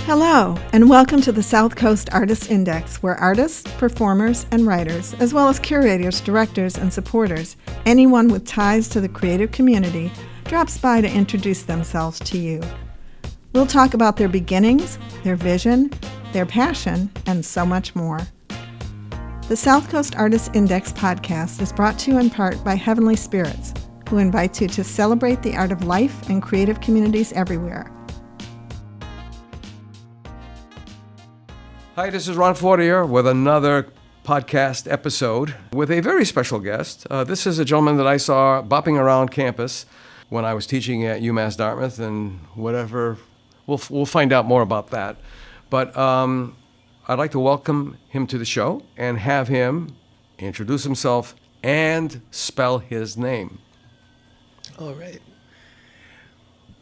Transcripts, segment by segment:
Hello, and welcome to the South Coast Artists Index, where artists, performers, and writers, as well as curators, directors, and supporters, anyone with ties to the creative community, drops by to introduce themselves to you. We'll talk about their beginnings, their vision, their passion, and so much more. The South Coast Artists Index podcast is brought to you in part by Heavenly Spirits, who invites you to celebrate the art of life and creative communities everywhere. Hi, this is Ron Fortier with another podcast episode with a very special guest. This is a gentleman that I saw bopping around campus when I was teaching at UMass Dartmouth and whatever. We'll find out more about that. But I'd like to welcome him to the show and have him introduce himself and spell his name. All right.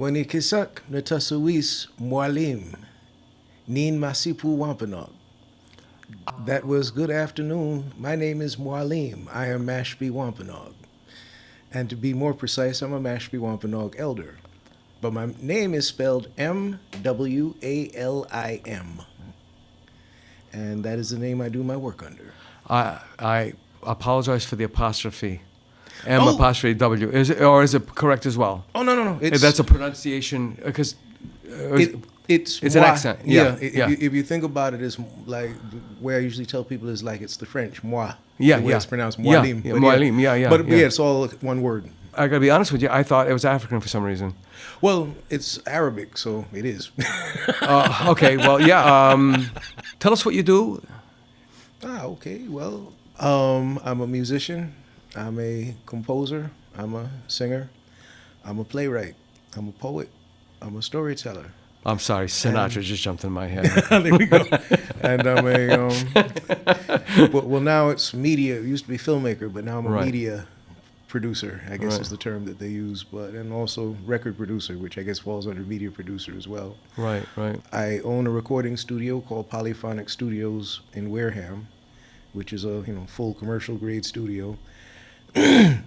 Wanikisak Natasuwis Mwalim. Nin Masipu Wampanoag. That was good afternoon. My name is Mwalim. I am Mashpee Wampanoag. And to be more precise, I'm a Mashpee Wampanoag elder. But my name is spelled M-W-A-L-I-M. And that is the name I do my work under. I apologize for the apostrophe. M apostrophe W. Is it correct as well? Oh, no. That's a pronunciation, because... It's an accent. Yeah. If you think about it, it's like where I usually tell people is like it's the French moi. Yeah, the way it's pronounced Mwalim. Yeah, Mwalim. Yeah. But it's all one word. I gotta be honest with you. I thought it was African for some reason. Well, it's Arabic, so it is. Okay. Well, yeah. Tell us what you do. Okay. Well, I'm a musician. I'm a composer. I'm a singer. I'm a playwright. I'm a poet. I'm a storyteller. I'm sorry, Sinatra just jumped in my head. There we go. And I'm well, now it's media. It used to be filmmaker, but now I'm a media producer, I guess is the term that they use. And also record producer, which I guess falls under media producer as well. Right. I own a recording studio called Polyphonic Studios in Wareham, which is a full commercial grade studio. And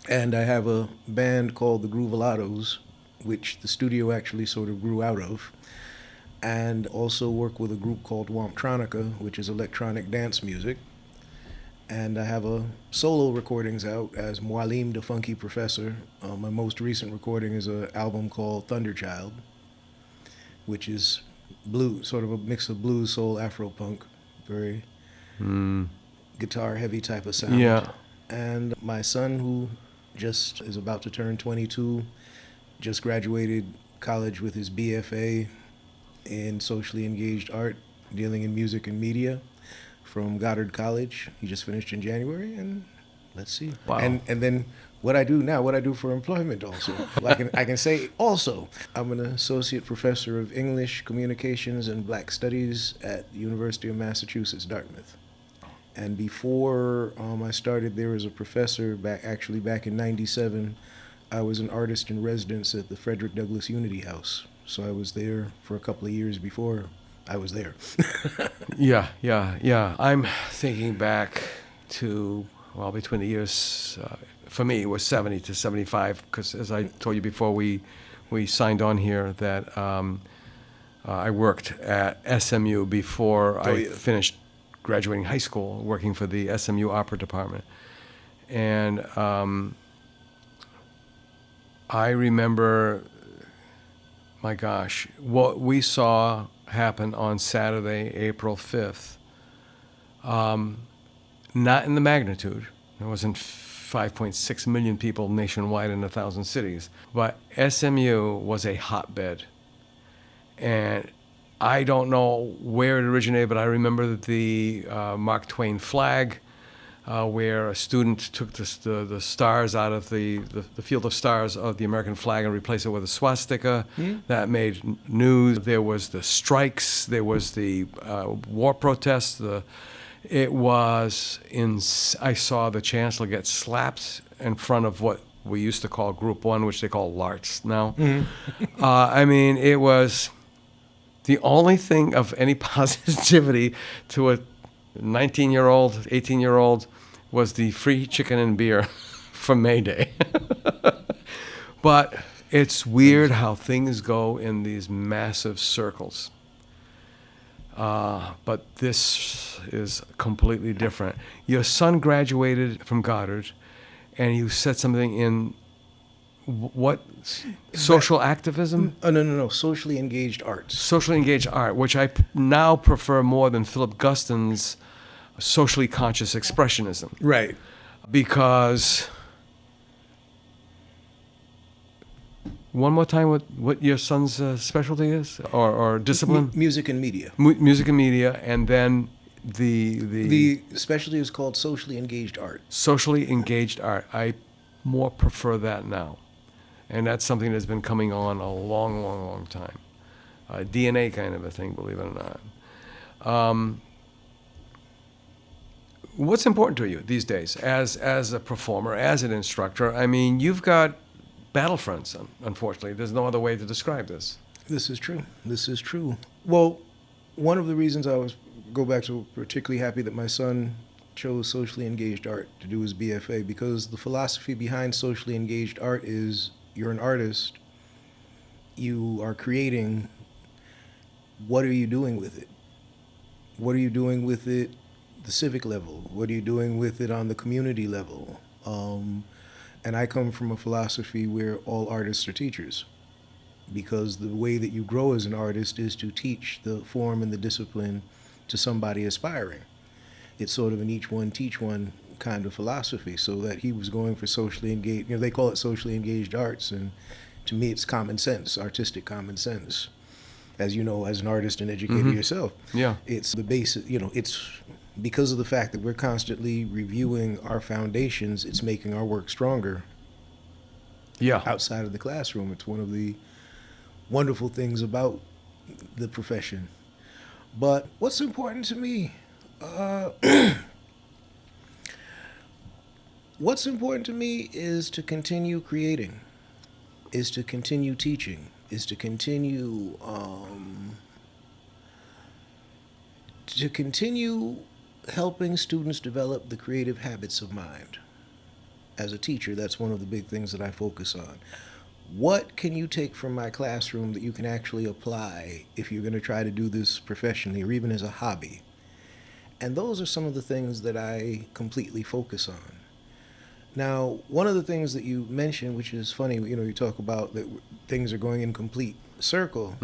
I have a band called the Groovelados, which the studio actually sort of grew out of, and also work with a group called Wamptronica, which is electronic dance music. And I have a solo recordings out as Mwalim DaPhunkee Professor. My most recent recording is an album called Thunderchild, which is blues, sort of a mix of blues, soul, Afro-punk, very guitar-heavy type of sound. Yeah. And my son, who just is about to turn 22, just graduated college with his BFA in socially engaged art, dealing in music and media from Goddard College. He just finished in January, and let's see. Wow. And then what I do for employment also. I can say also, I'm an associate professor of English, Communications, and Black Studies at the University of Massachusetts, Dartmouth. And before I started there as a professor, back in '97, I was an artist in residence at the Frederick Douglass Unity House. So I was there for a couple of years before I was there. Yeah. I'm thinking back to, between the years, for me, it was 70 to 75, because as I told you before we signed on here, that I worked at SMU before I finished graduating high school, working for the SMU Opera Department. And I remember, my gosh, what we saw happen on Saturday, April 5th. Not in the magnitude. There wasn't 5.6 million people nationwide in 1,000 cities. But SMU was a hotbed. And I don't know where it originated, but I remember the Mark Twain flag, where a student took the stars out of the field of stars of the American flag and replaced it with a swastika. That made news. There was the strikes. There was the war protests. I saw the chancellor get slapped in front of what we used to call Group 1, which they call LARTs now. It was the only thing of any positivity to a 19-year-old, 18-year-old was the free chicken and beer from May Day. But it's weird how things go in these massive circles. But this is completely different. Your son graduated from Goddard, and you said something in what? Social activism? No. Socially engaged arts. Socially engaged art, which I now prefer more than Philip Guston's socially conscious expressionism. Right. Because, one more time, what your son's specialty is, or discipline? Music and media. Music and media, and then the specialty is called socially engaged art. Socially engaged art. I more prefer that now. And that's something that's been coming on a long, long, long time. DNA kind of a thing, believe it or not. What's important to you these days as a performer, as an instructor? I mean, you've got battlefronts, unfortunately. There's no other way to describe this. This is true. Well, one of the reasons go back to particularly happy that my son chose socially engaged art to do his BFA, because the philosophy behind socially engaged art is you're an artist, you are creating, what are you doing with it? What are you doing with it the civic level? What are you doing with it on the community level? And I come from a philosophy where all artists are teachers, because the way that you grow as an artist is to teach the form and the discipline to somebody aspiring. It's sort of an each one, teach one kind of philosophy, so that he was going for socially engaged, they call it socially engaged arts, and to me it's common sense, artistic common sense. As you know, as an artist and educator yourself, it's the basic, it's because of the fact that we're constantly reviewing our foundations, it's making our work stronger outside of the classroom. It's one of the wonderful things about the profession. But what's important to me, what's important to me is to continue creating, is to continue teaching, is to continue helping students develop the creative habits of mind. As a teacher, that's one of the big things that I focus on. What can you take from my classroom that you can actually apply if you're going to try to do this professionally or even as a hobby? And those are some of the things that I completely focus on. Now, one of the things that you mentioned, which is funny, you talk about that things are going in complete circle.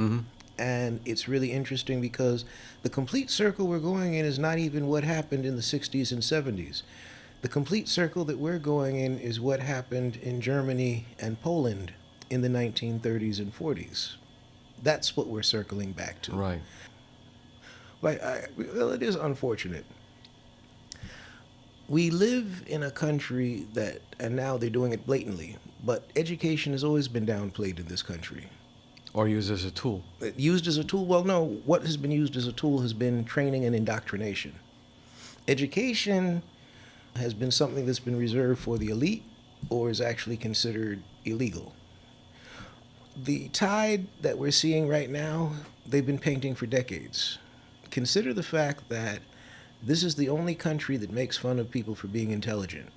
And it's really interesting because the complete circle we're going in is not even what happened in the 60s and 70s. The complete circle that we're going in is what happened in Germany and Poland in the 1930s and 40s. That's what we're circling back to. Right. Well, it is unfortunate. We live in a country that, and now they're doing it blatantly, but education has always been downplayed in this country. Or used as a tool. Used as a tool? Well, no. What has been used as a tool has been training and indoctrination. Education has been something that's been reserved for the elite or is actually considered illegal. The tide that we're seeing right now, they've been painting for decades. Consider the fact that this is the only country that makes fun of people for being intelligent.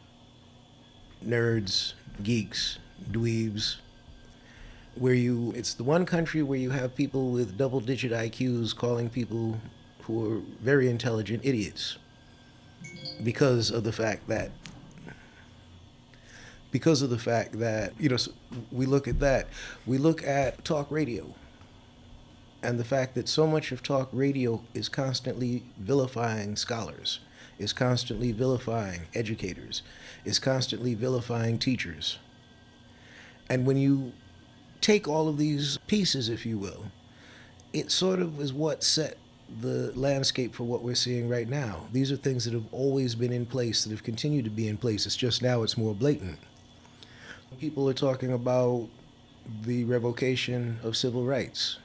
Nerds, geeks, dweebs. It's the one country where you have people with double-digit IQs calling people who are very intelligent idiots because of the fact that we look at that. We look at talk radio and the fact that so much of talk radio is constantly vilifying scholars, is constantly vilifying educators, is constantly vilifying teachers. And when you take all of these pieces, if you will, it sort of is what set the landscape for what we're seeing right now. These are things that have always been in place, that have continued to be in place. It's just now it's more blatant. People are talking about the revocation of civil rights.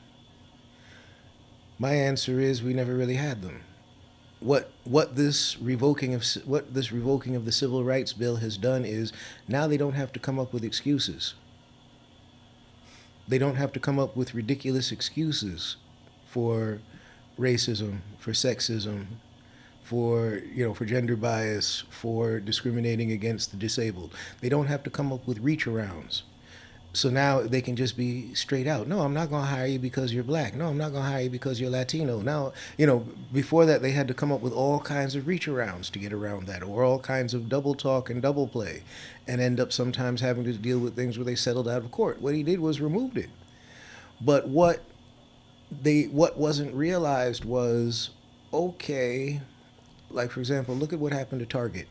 My answer is we never really had them. What this revoking of the Civil Rights Bill has done is now they don't have to come up with excuses. They don't have to come up with ridiculous excuses for racism, for sexism, for gender bias, for discriminating against the disabled. They don't have to come up with reach-arounds. So now they can just be straight out. No, I'm not going to hire you because you're black. No, I'm not going to hire you because you're Latino. Now, before that, they had to come up with all kinds of reach arounds to get around that, or all kinds of double talk and double play, and end up sometimes having to deal with things where they settled out of court. What he did was removed it. But what wasn't realized was, okay, like, for example, look at what happened to Target.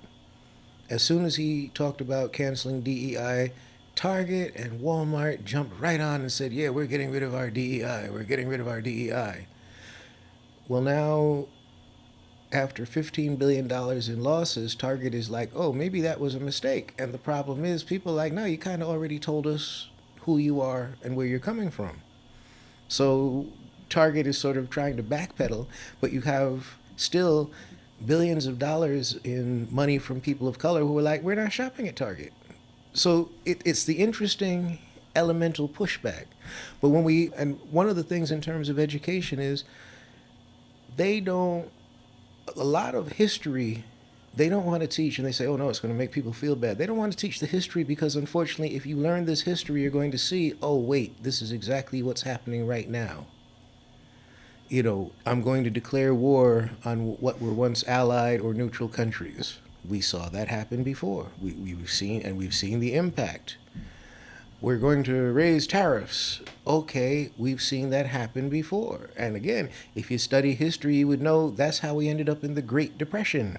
As soon as he talked about canceling DEI, Target and Walmart jumped right on and said, yeah, we're getting rid of our DEI. We're getting rid of our DEI. Well, now, after $15 billion in losses, Target is like, oh, maybe that was a mistake. And the problem is, people are like, no, you kind of already told us who you are and where you're coming from. So Target is sort of trying to backpedal, but you have still billions of dollars in money from people of color who are like, we're not shopping at Target. So it's the interesting elemental pushback. But and one of the things in terms of education is a lot of history, they don't want to teach, and they say, oh no, it's going to make people feel bad. They don't want to teach the history because, unfortunately, if you learn this history, you're going to see, oh wait, this is exactly what's happening right now. I'm going to declare war on what were once allied or neutral countries. We saw that happen before. We've seen the impact. We're going to raise tariffs. Okay, we've seen that happen before. And again, if you study history, you would know that's how we ended up in the Great Depression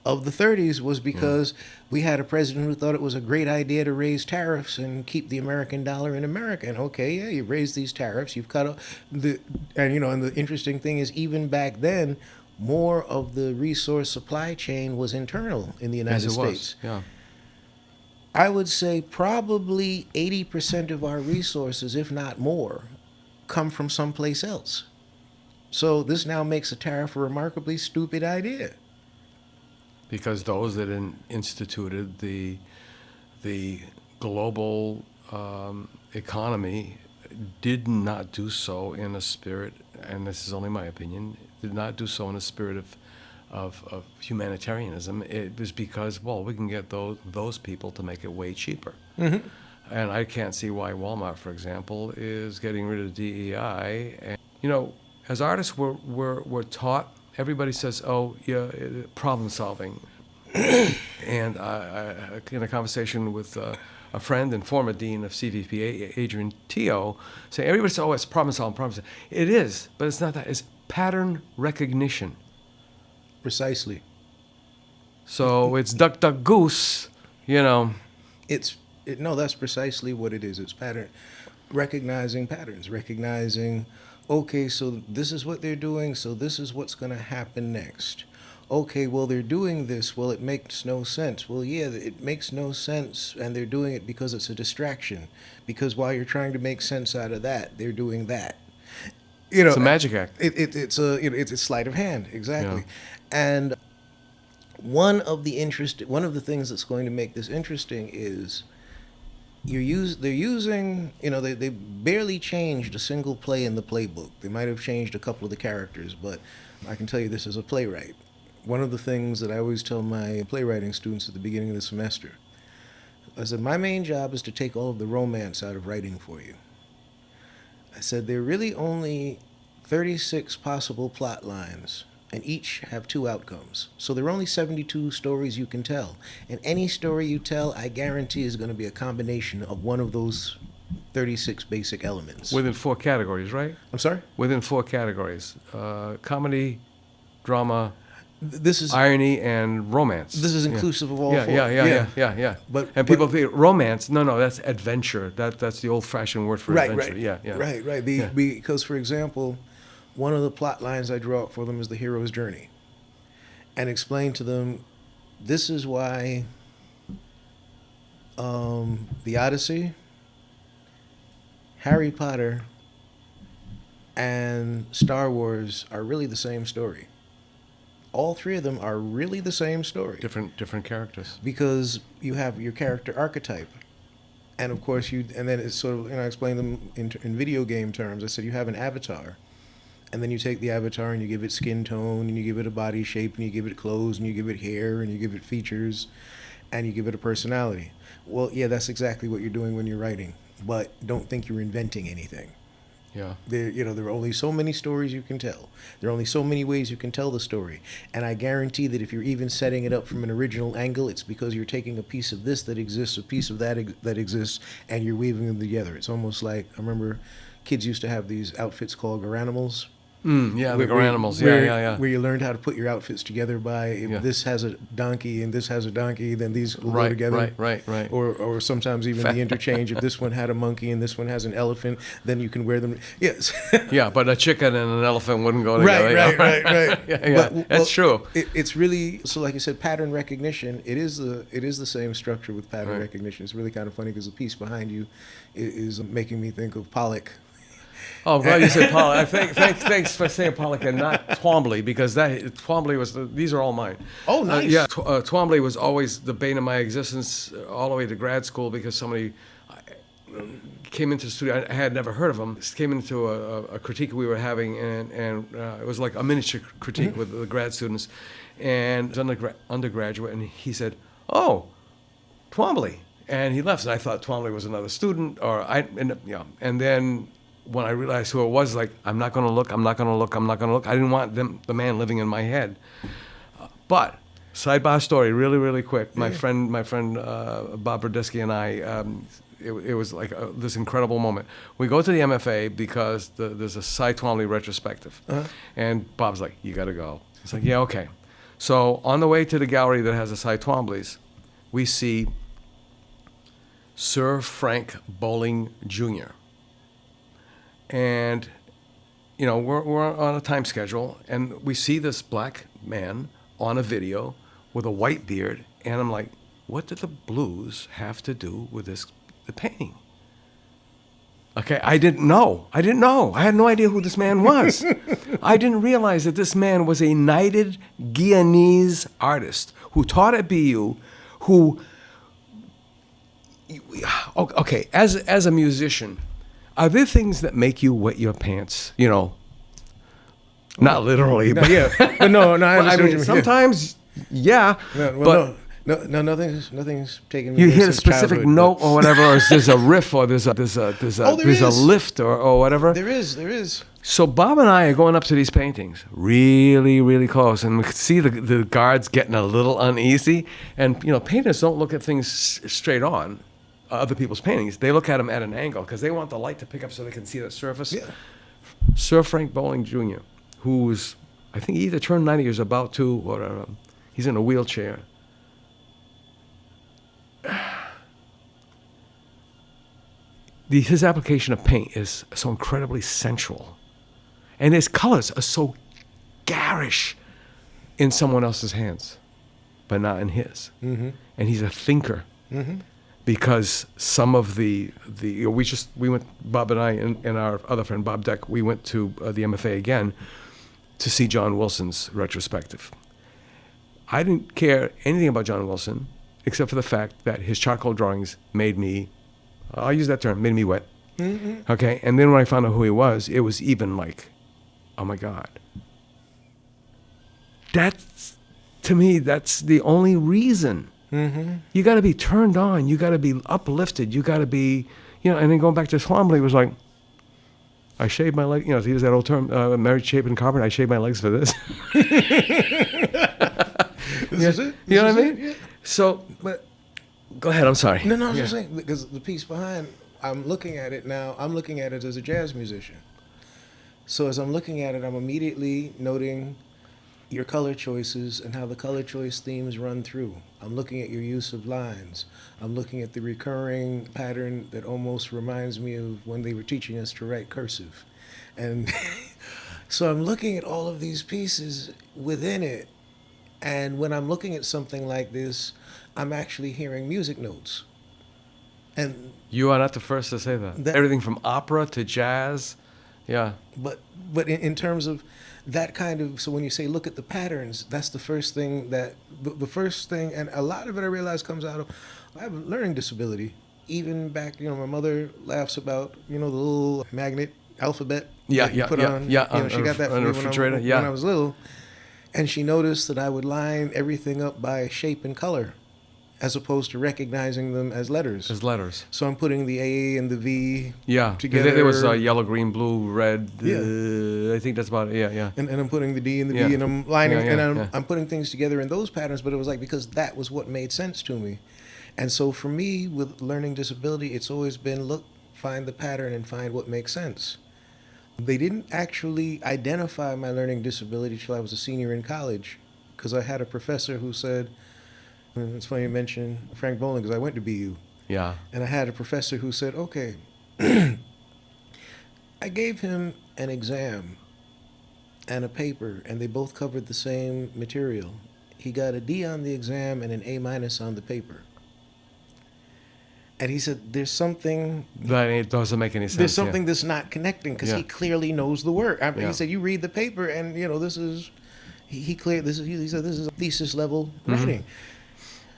of the 30s, was because we had a president who thought it was a great idea to raise tariffs and keep the American dollar in America. And okay, yeah, you raise these tariffs, you've cut and the interesting thing is, even back then, more of the resource supply chain was internal in the United States. Yeah. I would say probably 80% of our resources, if not more, come from someplace else. So this now makes a tariff a remarkably stupid idea. Because those that instituted the global economy did not do so in a spirit, and this is only my opinion, did not do so in a spirit of humanitarianism. It was because, well, we can get those people to make it way cheaper. And I can't see why Walmart, for example, is getting rid of DEI. And, as artists, we're taught, everybody says, oh, yeah, problem solving. And I in a conversation with a friend and former dean of CVP, Adrian Teo, saying, everybody says, oh, it's problem solving. It is, but it's not that. It's pattern recognition. Precisely. So it's duck, duck, goose, No, that's precisely what it is. It's recognizing patterns, recognizing, okay, so this is what they're doing, so this is what's going to happen next. Okay, well, they're doing this. Well, it makes no sense. Well, yeah, it makes no sense, and they're doing it because it's a distraction. Because while you're trying to make sense out of that, they're doing that. It's a magic act. It's a sleight of hand, exactly. Yeah. And one of the things that's going to make this interesting is they're using, they barely changed a single play in the playbook. They might have changed a couple of the characters, but I can tell you this as a playwright. One of the things that I always tell my playwriting students at the beginning of the semester, I said, my main job is to take all of the romance out of writing for you. I said, there are really only 36 possible plot lines, and each have 2 outcomes. So there are only 72 stories you can tell. And any story you tell, I guarantee, is going to be a combination of one of those 36 basic elements. Within 4 categories, right? I'm sorry? Within 4 categories. Comedy, drama, this is irony, and romance. This is inclusive of all 4. Yeah. And people think romance. No, that's adventure. That's the old-fashioned word for adventure. Right. Because, for example, one of the plot lines I draw up for them is the hero's journey, and explain to them, this is why the Odyssey, Harry Potter, and Star Wars are really the same story. All 3 of them are really the same story. Different characters. Because you have your character archetype. And of course and then it's sort of, I explain them in video game terms. I said you have an avatar. And then you take the avatar and you give it skin tone, and you give it a body shape, and you give it clothes, and you give it hair, and you give it features. and you give it a personality. Well, yeah, that's exactly what you're doing when you're writing, but don't think you're inventing anything. Yeah. There are only so many stories you can tell. There are only so many ways you can tell the story. And I guarantee that if you're even setting it up from an original angle, it's because you're taking a piece of this that exists, a piece of that that exists, and you're weaving them together. It's almost like, I remember kids used to have these outfits called Garanimals. Yeah, the Garanimals. Yeah. Where you learned how to put your outfits together by if this has a donkey and this has a donkey, then these will go together. Right. Or sometimes even the interchange. If this one had a monkey and this one has an elephant, then you can wear them. Yes. Yeah, but a chicken and an elephant wouldn't go together. Right. Yeah, that's true. It's really, so like you said, pattern recognition. It is the same structure with pattern recognition. It's really kind of funny because the piece behind you is making me think of Pollock. Oh, glad you said Pollock. Thanks for saying Pollock and not Twombly, because Twombly was these are all mine. Oh, nice. Twombly was always the bane of my existence all the way to grad school, because somebody came into the studio. I had never heard of him. Came into a critique we were having, and it was like a miniature critique with the grad students, and undergraduate, and he said, "Oh, Twombly," and he left. And I thought Twombly was another student, and then. When I realized who it was, like, I'm not going to look. I didn't want the man living in my head. But sidebar story, really, really quick. My friend Bob Brodesky and I, it was like this incredible moment. We go to the MFA because there's a Cy Twombly retrospective, and Bob's like, "You got to go." It's like, "Yeah, okay." So on the way to the gallery that has the Cy Twomblys, we see Sir Frank Bowling Jr. And, we're on a time schedule, and we see this black man on a video with a white beard, and I'm like, what did the blues have to do with the painting? Okay, I didn't know. I had no idea who this man was. I didn't realize that this man was a knighted Guyanese artist who taught at BU, okay, as a musician, are there things that make you wet your pants? Not literally. No, yeah. But no, I understand what you mean. Sometimes, yeah. Nothing's taking me. You hit a specific note or whatever, or there's a riff, or there's a lift or whatever. There is. So Bob and I are going up to these paintings, really, really close, and we could see the guards getting a little uneasy. And painters don't look at things straight on. Other people's paintings, they look at them at an angle because they want the light to pick up so they can see the surface. Yeah. Sir Frank Bowling Jr., who's, I think he either turned 90 or is about to, or he's in a wheelchair. His application of paint is so incredibly sensual. And his colors are so garish in someone else's hands, but not in his. Mm-hmm. And he's a thinker. Mm-hmm. Because some of we went, Bob and I and our other friend Bob Deck, we went to the MFA again to see John Wilson's retrospective. I didn't care anything about John Wilson except for the fact that his charcoal drawings made me, I'll use that term, made me wet. Mm-hmm. Okay, and then when I found out who he was, it was even like, oh my God. To me, that's the only reason. Mm-hmm. You got to be turned on. You got to be uplifted. You got to be, and then going back to Twombly, it was like, I shaved my leg, to use that old term, married, shaved, and carpet, I shaved my legs for this. This is it? You know what I mean? Yeah. So, but go ahead, I'm sorry. No, I was just saying, because the piece behind, I'm looking at it now, I'm looking at it as a jazz musician. So as I'm looking at it, I'm immediately noting your color choices and how the color choice themes run through. I'm looking at your use of lines. I'm looking at the recurring pattern that almost reminds me of when they were teaching us to write cursive. And so I'm looking at all of these pieces within it. And when I'm looking at something like this, I'm actually hearing music notes. And you are not the first to say that. Everything from opera to jazz. Yeah. But in terms of that kind of, so when you say look at the patterns, that's the first thing and a lot of it I realize comes out of, I have a learning disability. Even back, my mother laughs about, the little magnet alphabet put on. Yeah, she got that for me when I was little. And she noticed that I would line everything up by shape and color. as opposed to recognizing them as letters. As letters. So I'm putting the A and the V Yeah. together. There was yellow, green, blue, red. Yeah. I think that's about it. Yeah. And I'm putting the D and the Yeah. B, and I'm lining, Yeah, and yeah. I'm putting things together in those patterns. But it was like, because that was what made sense to me. And so for me, with learning disability, it's always been, look, find the pattern and find what makes sense. They didn't actually identify my learning disability till I was a senior in college, because I had a professor who said, and it's funny you mention Frank Bowling, because I went to BU. Yeah. And I had a professor who said, okay, I gave him an exam and a paper, and they both covered the same material. He got a D on the exam and an A- on the paper. And he said, there's something... That it doesn't make any sense. There's something that's not connecting, because Yeah. he clearly knows the work. I mean, Yeah. he said, you read the paper, and, you know, this is... He said, this is thesis level writing.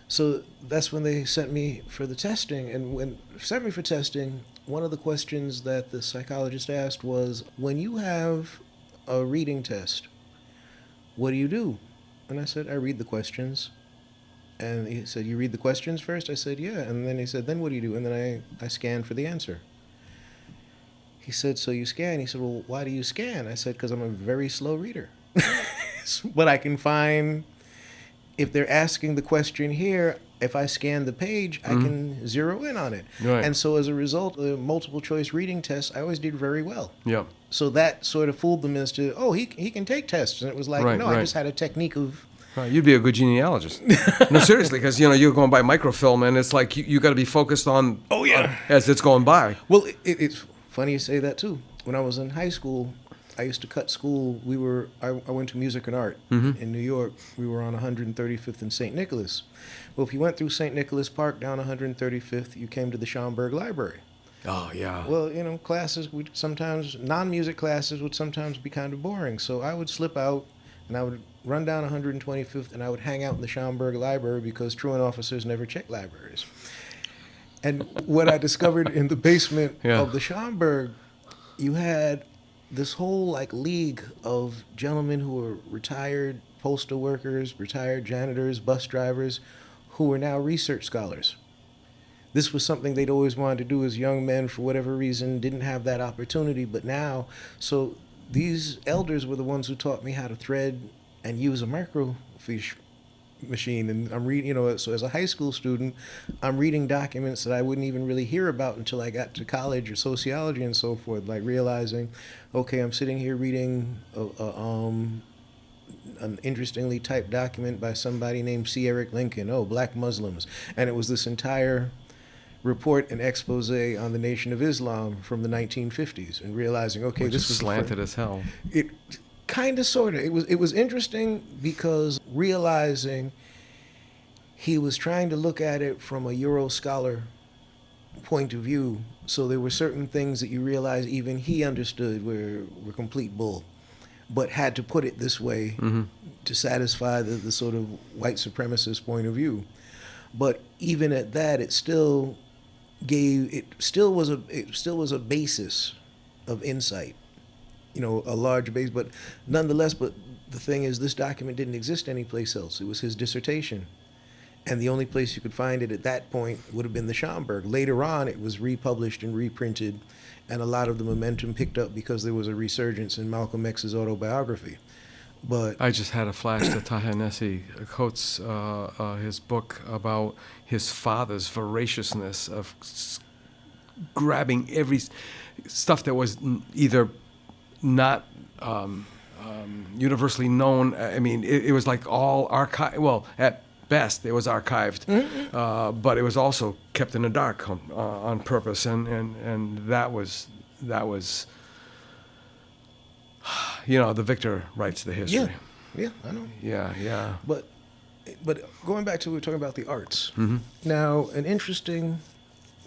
So that's when they sent me for the testing. And when they sent me for testing, one of the questions that the psychologist asked was, when you have a reading test, what do you do? And I said, I read the questions. And he said, you read the questions first? I said, yeah. And then he said, then what do you do? And then I scanned for the answer. He said, so you scan? He said, well, why do you scan? I said, because I'm a very slow reader. But I can find, if they're asking the question here, if I scan the page, I can zero in on it. Right. And so as a result, the multiple choice reading tests, I always did very well. Yeah. So that sort of fooled them as to, oh, he can take tests. And it was like, Right, no, right. I just had a technique of... Right, you'd be a good genealogist. No, seriously, because you're going by microfilm, and it's like you got to be focused on. Oh, yeah. As it's going by. Well, it's funny you say that too. When I was in high school, I used to cut school. I went to music and art in New York. We were on 135th and St. Nicholas. Well, if you went through St. Nicholas Park down 135th, you came to the Schomburg Library. Oh yeah. Well, classes would sometimes, non-music classes would sometimes be kind of boring. So I would slip out, and I would run down 125th, and I would hang out in the Schomburg Library, because truant officers never check libraries. And what I discovered in the basement of the Schomburg, you had this whole league of gentlemen who were retired postal workers, retired janitors, bus drivers, who were now research scholars. This was something they'd always wanted to do as young men, for whatever reason, didn't have that opportunity, but now, so these elders were the ones who taught me how to thread and use a microfiche machine. And I'm reading, so as a high school student, I'm reading documents that I wouldn't even really hear about until I got to college or sociology and so forth, like realizing, okay, I'm sitting here reading an interestingly typed document by somebody named C. Eric Lincoln, Black Muslims. And it was this entire report and expose on the Nation of Islam from the 1950s, and realizing, okay, Which this is was slanted as hell. It kind of, sort of. It was interesting, because realizing he was trying to look at it from a Euro scholar point of view. So there were certain things that you realize even he understood were complete bull, but had to put it this way to satisfy the sort of white supremacist point of view. But even at that, it still was a basis of insight, a large base. But nonetheless, but the thing is, this document didn't exist anyplace else. It was his dissertation. And the only place you could find it at that point would have been the Schomburg. Later on, it was republished and reprinted, and a lot of the momentum picked up because there was a resurgence in Malcolm X's autobiography. But I just had a flash to Ta-Nehisi Coates, his book about his father's voraciousness of grabbing every stuff that was either not universally known. I mean, it was like all archived. Well, at best, it was archived, but it was also kept in the dark on purpose, and that was. The victor writes the history. Yeah, I know. Yeah. But going back to, we were talking about the arts. Now, an interesting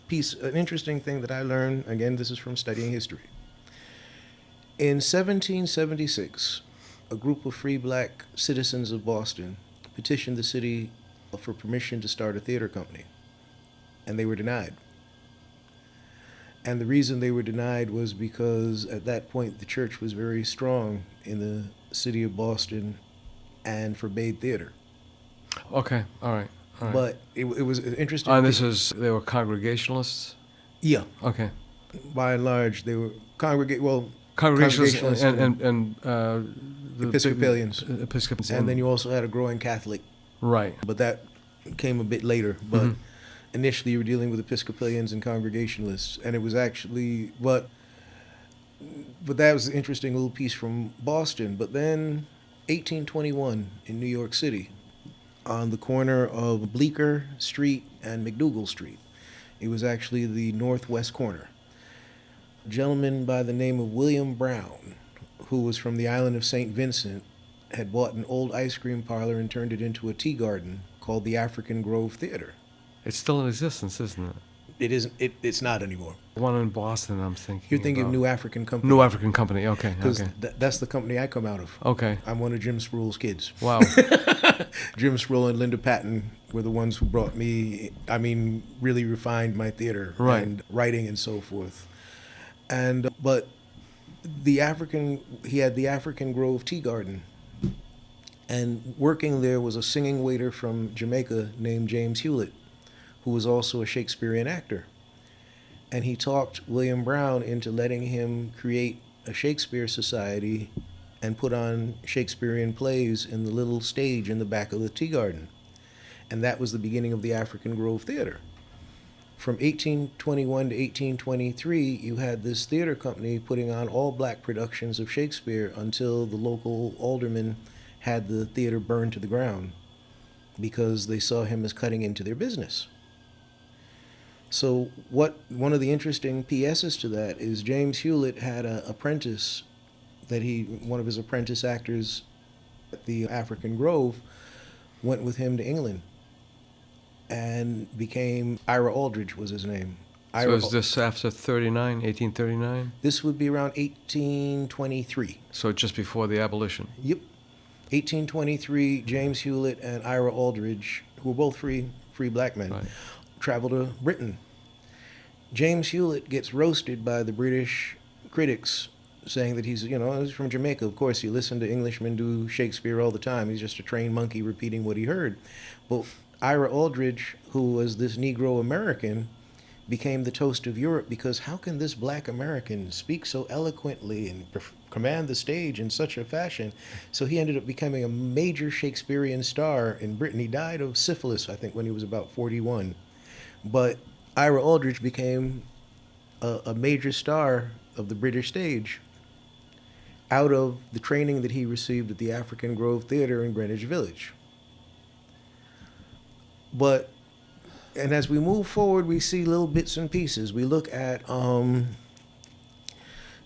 thing that I learned, again, this is from studying history. In 1776, a group of free black citizens of Boston petitioned the city for permission to start a theater company, and they were denied. And the reason they were denied was because at that point the church was very strong in the city of Boston and forbade theater. Okay. All right. right. But it was interesting. And they were Congregationalists? Yeah, Okay. by and large, they were Congregationalists and the Episcopalians. Episcopalians. And then you also had a growing Catholic, Right. but that came a bit later. But Mhm. initially, you were dealing with Episcopalians and Congregationalists, and it was actually, but that was an interesting little piece from Boston. But then, 1821 in New York City, on the corner of Bleecker Street and McDougal Street. It was actually the northwest corner. A gentleman by the name of William Brown, who was from the island of St. Vincent, had bought an old ice cream parlor and turned it into a tea garden called the African Grove Theater. It's still in existence, isn't it? It isn't. It's not anymore. The one in Boston, I'm thinking. You're thinking about. New African Company. New African Company. Okay. Because Okay. that's the company I come out of. Okay. I'm one of Jim Spruill's kids. Wow. Jim Spruill and Linda Patton were the ones who brought me, really refined my theater Right. and writing and so forth. But he had the African Grove Tea Garden. And working there was a singing waiter from Jamaica named James Hewlett, who was also a Shakespearean actor. And he talked William Brown into letting him create a Shakespeare Society and put on Shakespearean plays in the little stage in the back of the tea garden. And that was the beginning of the African Grove Theater. From 1821 to 1823, you had this theater company putting on all black productions of Shakespeare until the local aldermen had the theater burned to the ground because they saw him as cutting into their business. So one of the interesting PSs to that is James Hewlett had an apprentice one of his apprentice actors at the African Grove went with him to England and became Ira Aldridge was his name. So is this after 1839? This would be around 1823. So just before the abolition? Yep. 1823, James Hewlett and Ira Aldridge, who were both free black men, Right. travel to Britain. James Hewlett gets roasted by the British critics, saying that he's from Jamaica. Of course, you listen to Englishmen do Shakespeare all the time. He's just a trained monkey repeating what he heard. But Ira Aldridge, who was this Negro American, became the toast of Europe because how can this black American speak so eloquently and command the stage in such a fashion? So he ended up becoming a major Shakespearean star in Britain. He died of syphilis, I think, when he was about 41. But Ira Aldridge became a major star of the British stage out of the training that he received at the African Grove Theater in Greenwich Village. And as we move forward, we see little bits and pieces. We look at,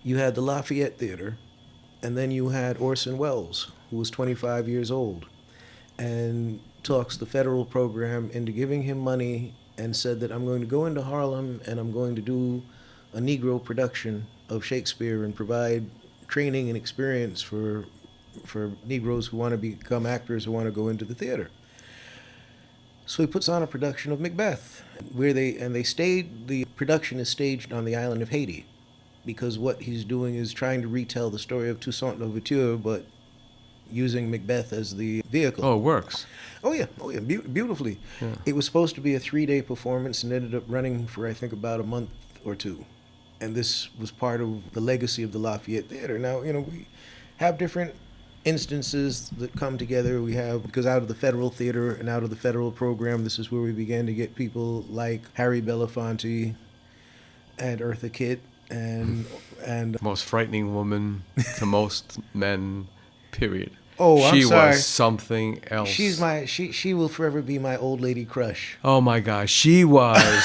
you had the Lafayette Theater, and then you had Orson Welles, who was 25 years old, and talks the federal program into giving him money and said that I'm going to go into Harlem and I'm going to do a Negro production of Shakespeare and provide training and experience for Negroes who want to become actors, who want to go into the theater. So he puts on a production of Macbeth, the production is staged on the island of Haiti, because what he's doing is trying to retell the story of Toussaint Louverture, but using Macbeth as the vehicle. Oh, it works. Oh yeah, beautifully. Yeah. It was supposed to be a 3-day performance and ended up running for, I think, about a month or two. And this was part of the legacy of the Lafayette Theater. Now, we have different instances that come together. Because out of the federal theater and out of the federal program, this is where we began to get people like Harry Belafonte and Eartha Kitt and Most frightening woman to most men, period. Oh, I'm she sorry. was something else. She will forever be my old lady crush. Oh my gosh, she was. I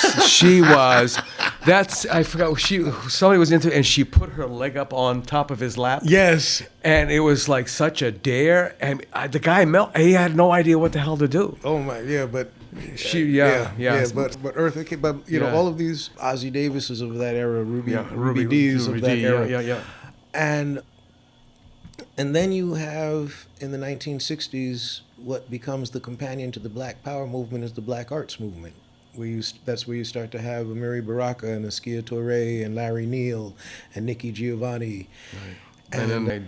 forgot. Somebody was into, and she put her leg up on top of his lap. Yes. And it was like such a dare, and the guy he had no idea what the hell to do. Oh my, yeah, but But Eartha Kitt, but all of these Ozzie Davises of that era, Ruby Dees of that era, yeah. And then you have, in the 1960s, what becomes the companion to the Black Power movement is the Black Arts movement. That's where you start to have Amiri Baraka and Askia Touré and Larry Neal and Nikki Giovanni. Right. And then they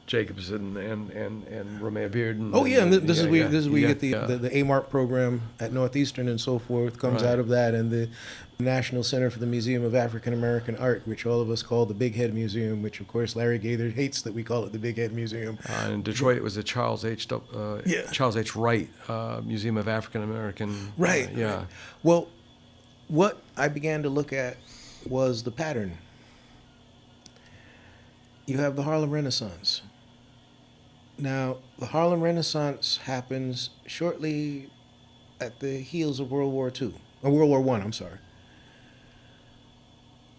Jacobs and Romeo Beard. And, Oh yeah, and this is where you yeah, get the AMART program at Northeastern and so forth comes out of that, and the National Center for the Museum of African American Art, which all of us call the Big Head Museum, which of course Larry Gaither hates that we call it the Big Head Museum. In Detroit, it was the Charles H. Wright Museum of African American. Right. Yeah. Well, what I began to look at was the pattern. You have the Harlem Renaissance. Now, the Harlem Renaissance happens shortly at the heels of World War II, or World War I, I'm sorry.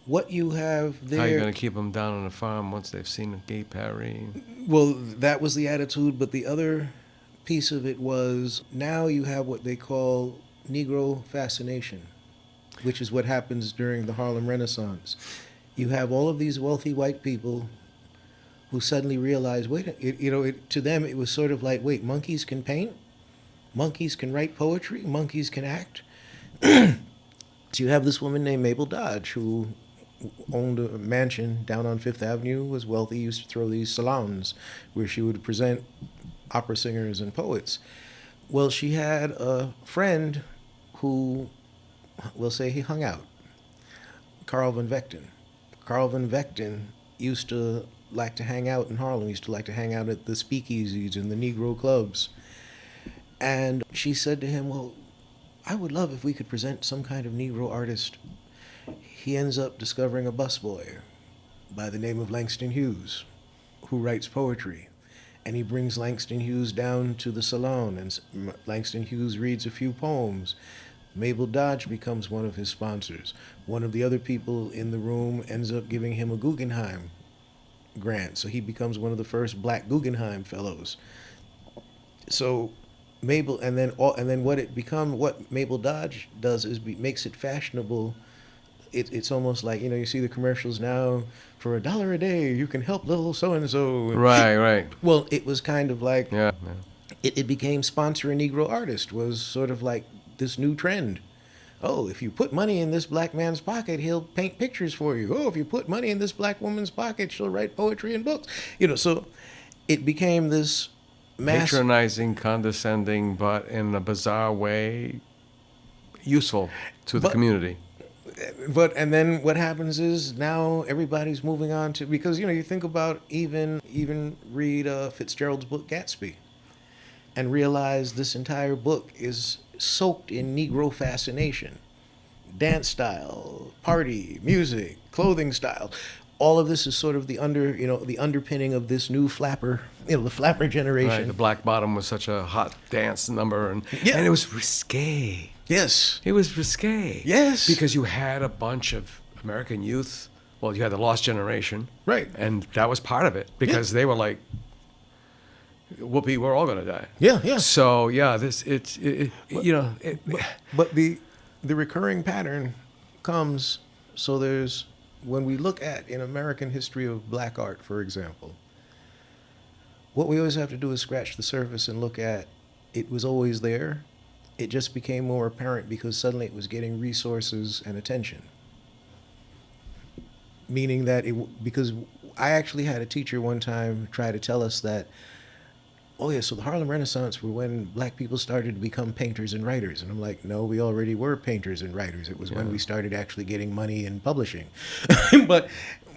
What you have there... How are you going to keep them down on the farm once they've seen Gay Parry? Well, that was the attitude, but the other piece of it was now you have what they call Negro fascination, which is what happens during the Harlem Renaissance. You have all of these wealthy white people who suddenly realize, to them it was sort of like, wait, monkeys can paint? Monkeys can write poetry? Monkeys can act? So you have this woman named Mabel Dodge who owned a mansion down on Fifth Avenue, was wealthy, used to throw these salons where she would present opera singers and poets. Well, she had a friend who, we'll say he hung out, Carl Van Vechten. Carl Van Vechten used to like to hang out in Harlem, used to like to hang out at the speakeasies and the Negro clubs. And she said to him, well, I would love if we could present some kind of Negro artist. He ends up discovering a busboy by the name of Langston Hughes, who writes poetry. And he brings Langston Hughes down to the salon, and Langston Hughes reads a few poems. Mabel Dodge becomes one of his sponsors. One of the other people in the room ends up giving him a Guggenheim grant, so he becomes one of the first Black Guggenheim fellows. So Mabel, and then what Mabel Dodge does is makes it fashionable. It's almost like, you see the commercials now, for $1 a day you can help little so and so. Right. Well, it was kind of like Yeah. it became sponsor a Negro artist was sort of like this new trend. Oh, if you put money in this black man's pocket, he'll paint pictures for you. Oh, if you put money in this black woman's pocket, she'll write poetry and books. So it became this patronizing, condescending, but in a bizarre way, useful to the community. And then what happens is now everybody's moving on to, because you think about even read Fitzgerald's book Gatsby, and realize this entire book is soaked in Negro fascination, dance style, party, music, clothing style. All of this is sort of the underpinning of this new flapper, the flapper generation. Right, the Black Bottom was such a hot dance number, and it was risque. Yes. It was risque. Yes. Because you had a bunch of American youth. Well, you had the Lost Generation. Right. And that was part of it, because they were like, whoopee, we're all gonna die. Yeah. So But the recurring pattern comes. So there's, when we look at in American history of black art, for example, what we always have to do is scratch the surface and look at, it was always there. It just became more apparent because suddenly it was getting resources and attention. Meaning that because I actually had a teacher one time try to tell us that, oh yeah, so the Harlem Renaissance were when black people started to become painters and writers. And I'm like, no, we already were painters and writers. It was when we started actually getting money in publishing.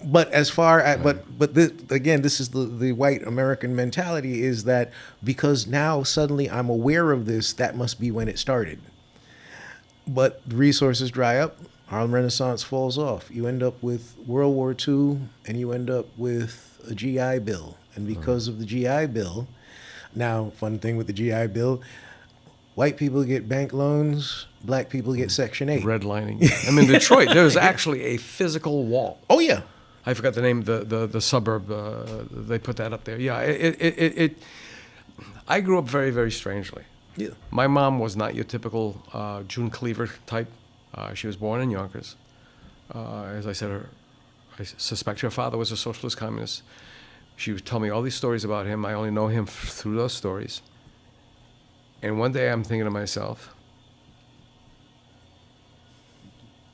But as far as, this is the white American mentality, is that because now suddenly I'm aware of this, that must be when it started. But the resources dry up, Harlem Renaissance falls off. You end up with World War II, and you end up with a GI Bill. And because of the GI Bill, now, fun thing with the GI Bill, white people get bank loans, black people get Section 8. Redlining. I mean, Detroit, there's actually a physical wall. Oh, yeah. I forgot the name of the suburb. They put that up there. Yeah, I grew up very, very strangely. Yeah. My mom was not your typical June Cleaver type. She was born in Yonkers. As I said, I suspect her father was a socialist communist. She would tell me all these stories about him. I only know him through those stories. And one day I'm thinking to myself,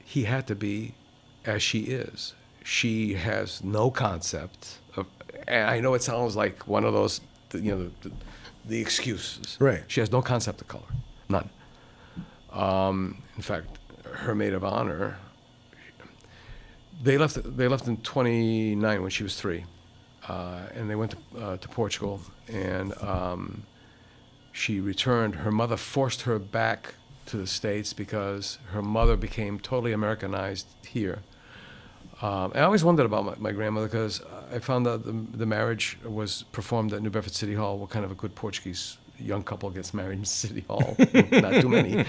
he had to be as she is. She has no concept And I know it sounds like one of those, the excuses. Right. She has no concept of color, none. In fact, her maid of honor, they left in 29 when she was 3, and they went to Portugal, and she returned. Her mother forced her back to the States because her mother became totally Americanized here. And I always wondered about my grandmother, because I found out the marriage was performed at New Bedford City Hall. What kind of a good Portuguese young couple gets married in City Hall? Not too many.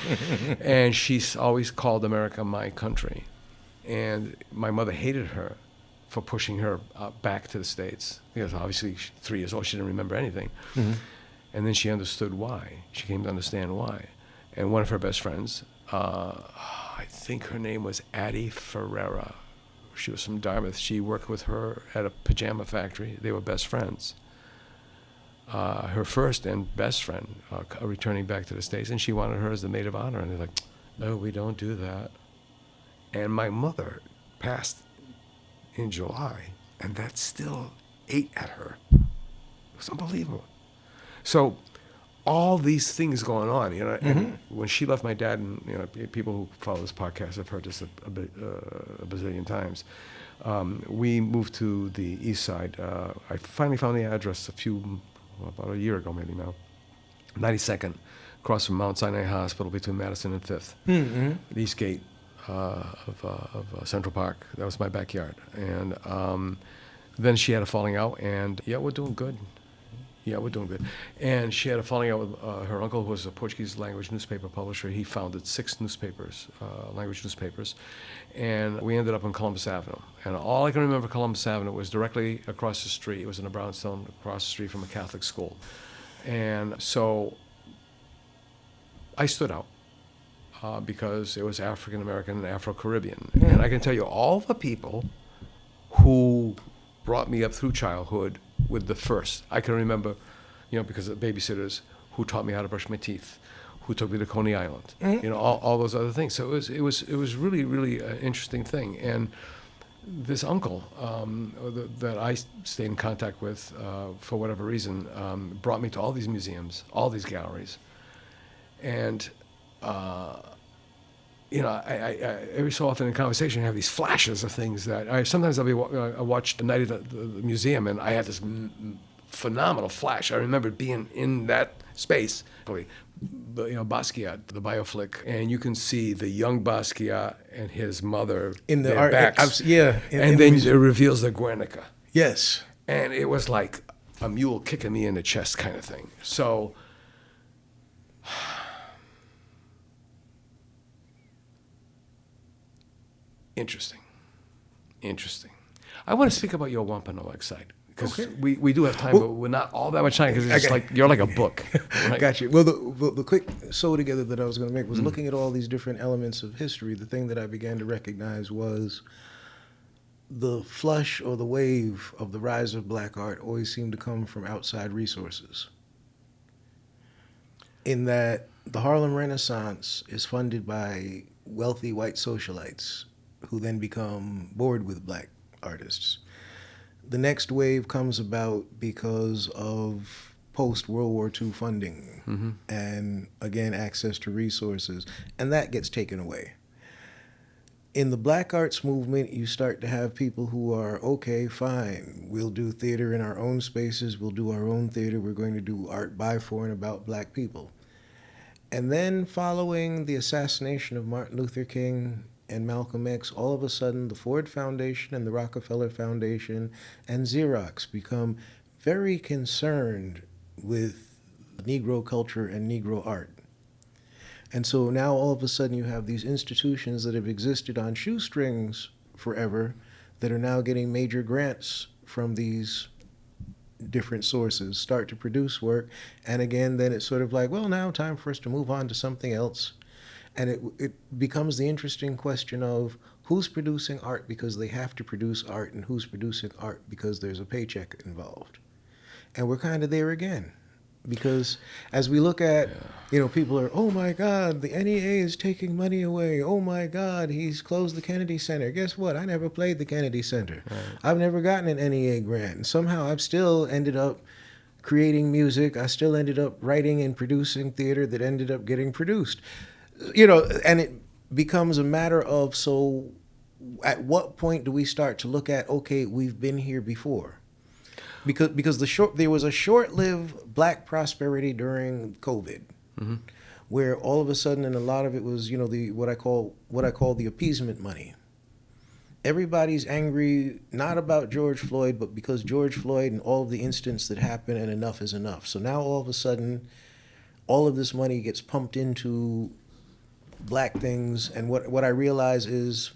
And she's always called America my country. And my mother hated her for pushing her back to the States, because obviously 3 years old, she didn't remember anything. Mm-hmm. And then she understood why. She came to understand why. And one of her best friends, I think her name was Addie Ferreira. She was from Dartmouth. She worked with her at a pajama factory. They were best friends. Her first and best friend returning back to the States, and she wanted her as the maid of honor. And they're like, no, we don't do that. And my mother passed in July, and that still ate at her. It was unbelievable. So all these things going on, and when she left my dad, and people who follow this podcast have heard this a bazillion times, we moved to the east side. I finally found the address about a year ago maybe now, 92nd, across from Mount Sinai Hospital between Madison and 5th, the east gate of Central Park. That was my backyard. And then she had a falling out, and we're doing good. Yeah, we're doing good. And she had a falling out with her uncle, who was a Portuguese language newspaper publisher. He founded 6 newspapers, language newspapers. And we ended up on Columbus Avenue. And all I can remember Columbus Avenue was directly across the street. It was in a brownstone across the street from a Catholic school. And so I stood out because it was African American and Afro-Caribbean. Mm. And I can tell you, all the people who brought me up through childhood with the first. I can remember, because of babysitters who taught me how to brush my teeth, who took me to Coney Island, all those other things. So it was really, really an interesting thing. And this uncle that I stayed in contact with for whatever reason brought me to all these museums, all these galleries, and I every so often in conversation I have these flashes of things that I watched a night at the museum, and I had this phenomenal flash. I remember being in that space, Basquiat, the bioflick, and you can see the young Basquiat and his mother in the their art, backs, and then it reveals the Guernica. Yes, and it was like a mule kicking me in the chest kind of thing. So. Interesting. I want to speak about your Wampanoag side, because we do have time, but we're not all that much time, because it's like you're like a book. Right? Got you. Well, the quick sew together that I was going to make was looking at all these different elements of history. The thing that I began to recognize was the flush or the wave of the rise of black art always seemed to come from outside resources. In that the Harlem Renaissance is funded by wealthy white socialites who then become bored with black artists. The next wave comes about because of post-World War II funding and, again, access to resources, and that gets taken away. In the black arts movement, you start to have people who are, okay, fine, we'll do theater in our own spaces, we'll do our own theater, we're going to do art by, for, and about black people. And then following the assassination of Martin Luther King and Malcolm X, all of a sudden the Ford Foundation and the Rockefeller Foundation and Xerox become very concerned with Negro culture and Negro art. And so now all of a sudden you have these institutions that have existed on shoestrings forever that are now getting major grants from these different sources, start to produce work. And again, then it's sort of like, well, now time for us to move on to something else. And it becomes the interesting question of who's producing art because they have to produce art, and who's producing art because there's a paycheck involved. And we're kind of there again. Because as we look at, people are, oh my God, the NEA is taking money away. Oh my God, he's closed the Kennedy Center. Guess what? I never played the Kennedy Center. Right. I've never gotten an NEA grant. And somehow I've still ended up creating music. I still ended up writing and producing theater that ended up getting produced. And it becomes a matter of, so at what point do we start to look at, okay, we've been here before? Because there was a short-lived black prosperity during COVID, mm-hmm. where all of a sudden, and a lot of it was, what I call the appeasement money. Everybody's angry, not about George Floyd, but because George Floyd and all of the incidents that happened, and enough is enough. So now all of a sudden, all of this money gets pumped into black things, and what I realize is,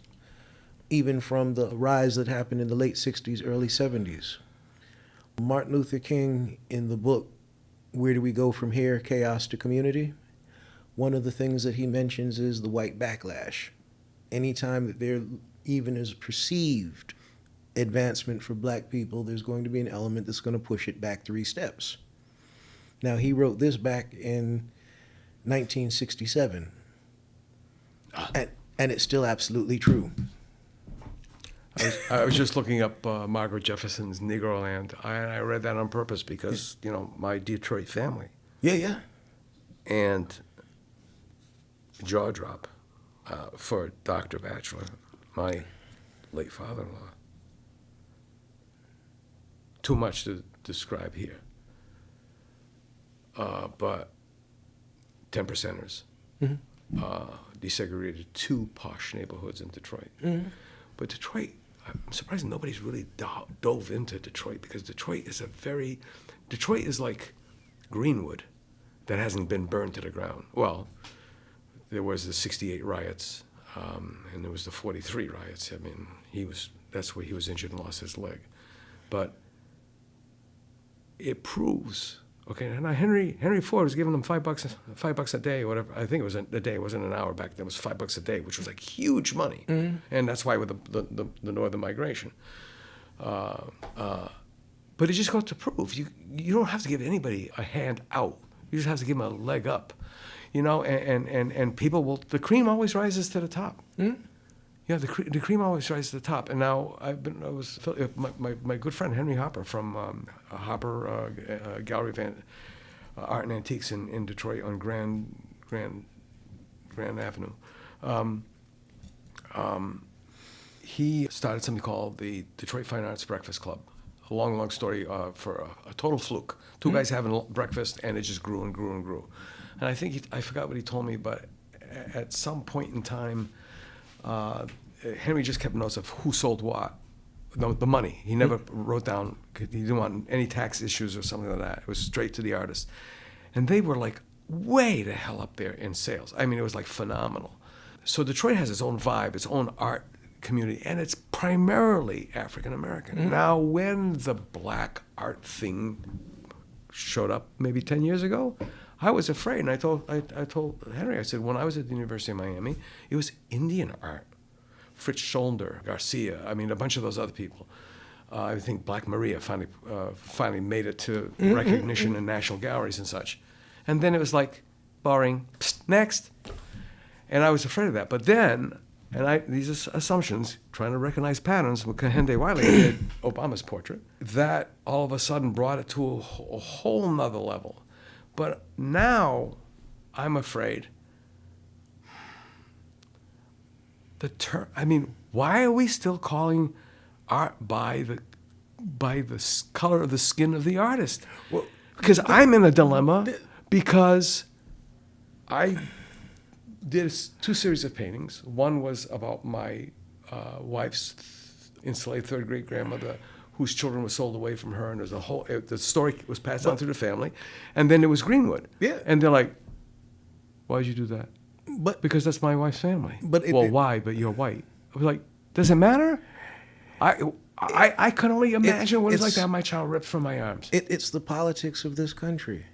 even from the rise that happened in the late 60s, early 70s, Martin Luther King, in the book, Where Do We Go From Here? Chaos to Community, one of the things that he mentions is the white backlash. Anytime that there even is perceived advancement for black people, there's going to be an element that's going to push it back 3 steps. Now, he wrote this back in 1967, and it's still absolutely true. I was just looking up Margaret Jefferson's Negroland. I read that on purpose because, my Detroit family. Yeah. And jaw drop for Dr. Batchelor, my late father-in-law. Too much to describe here. But 10%ers desegregated 2 posh neighborhoods in Detroit. Mm-hmm. But Detroit, I'm surprised nobody's really dove into Detroit, because Detroit is like Greenwood that hasn't been burned to the ground. Well, there was the 68 riots, and there was the 43 riots. I mean, that's where he was injured and lost his leg. But it proves, okay, and now Henry Ford was giving them $5 a day, or whatever. I think it was a day, it wasn't an hour back then. It was $5 a day, which was like huge money, and that's why with the northern migration. But it just goes to prove you don't have to give anybody a hand out. You just have to give them a leg up, And people will. The cream always rises to the top. Yeah, the cream always rises to the top. And now my good friend Henry Hopper from Hopper Gallery of Art and Antiques in Detroit on Grand Avenue. He started something called the Detroit Fine Arts Breakfast Club. A long story for a total fluke. 2 guys having breakfast, and it just grew and grew and grew. And I think I forgot what he told me, but at some point in time, Henry just kept notes of who sold what, the money. He never wrote down, he didn't want any tax issues or something like that. It was straight to the artist. And they were like way the hell up there in sales. I mean, it was like phenomenal. So Detroit has its own vibe, its own art community, and it's primarily African American. Now, when the black art thing showed up maybe 10 years ago, I was afraid, and I told Henry, I said, when I was at the University of Miami, it was Indian art. Fritz Scholder, Garcia, I mean, a bunch of those other people. I think Black Maria finally made it to recognition in national galleries and such. And then it was like, boring, psst, next. And I was afraid of that. But then, these assumptions, trying to recognize patterns, when Kehinde Wiley did Obama's portrait, that all of a sudden brought it to a whole nother level. But now, I'm afraid, why are we still calling art by the color of the skin of the artist? Well, because I'm in a dilemma, because I did 2 series of paintings. One was about my wife's enslaved 3rd great grandmother, whose children were sold away from her, and there's the story was passed down through the family. And then there was Greenwood. Yeah. And they're like, why'd you do that? But because that's my wife's family. Why? But you're white. I was like, does it matter? I can only imagine what it's like to have my child ripped from my arms. It's the politics of this country.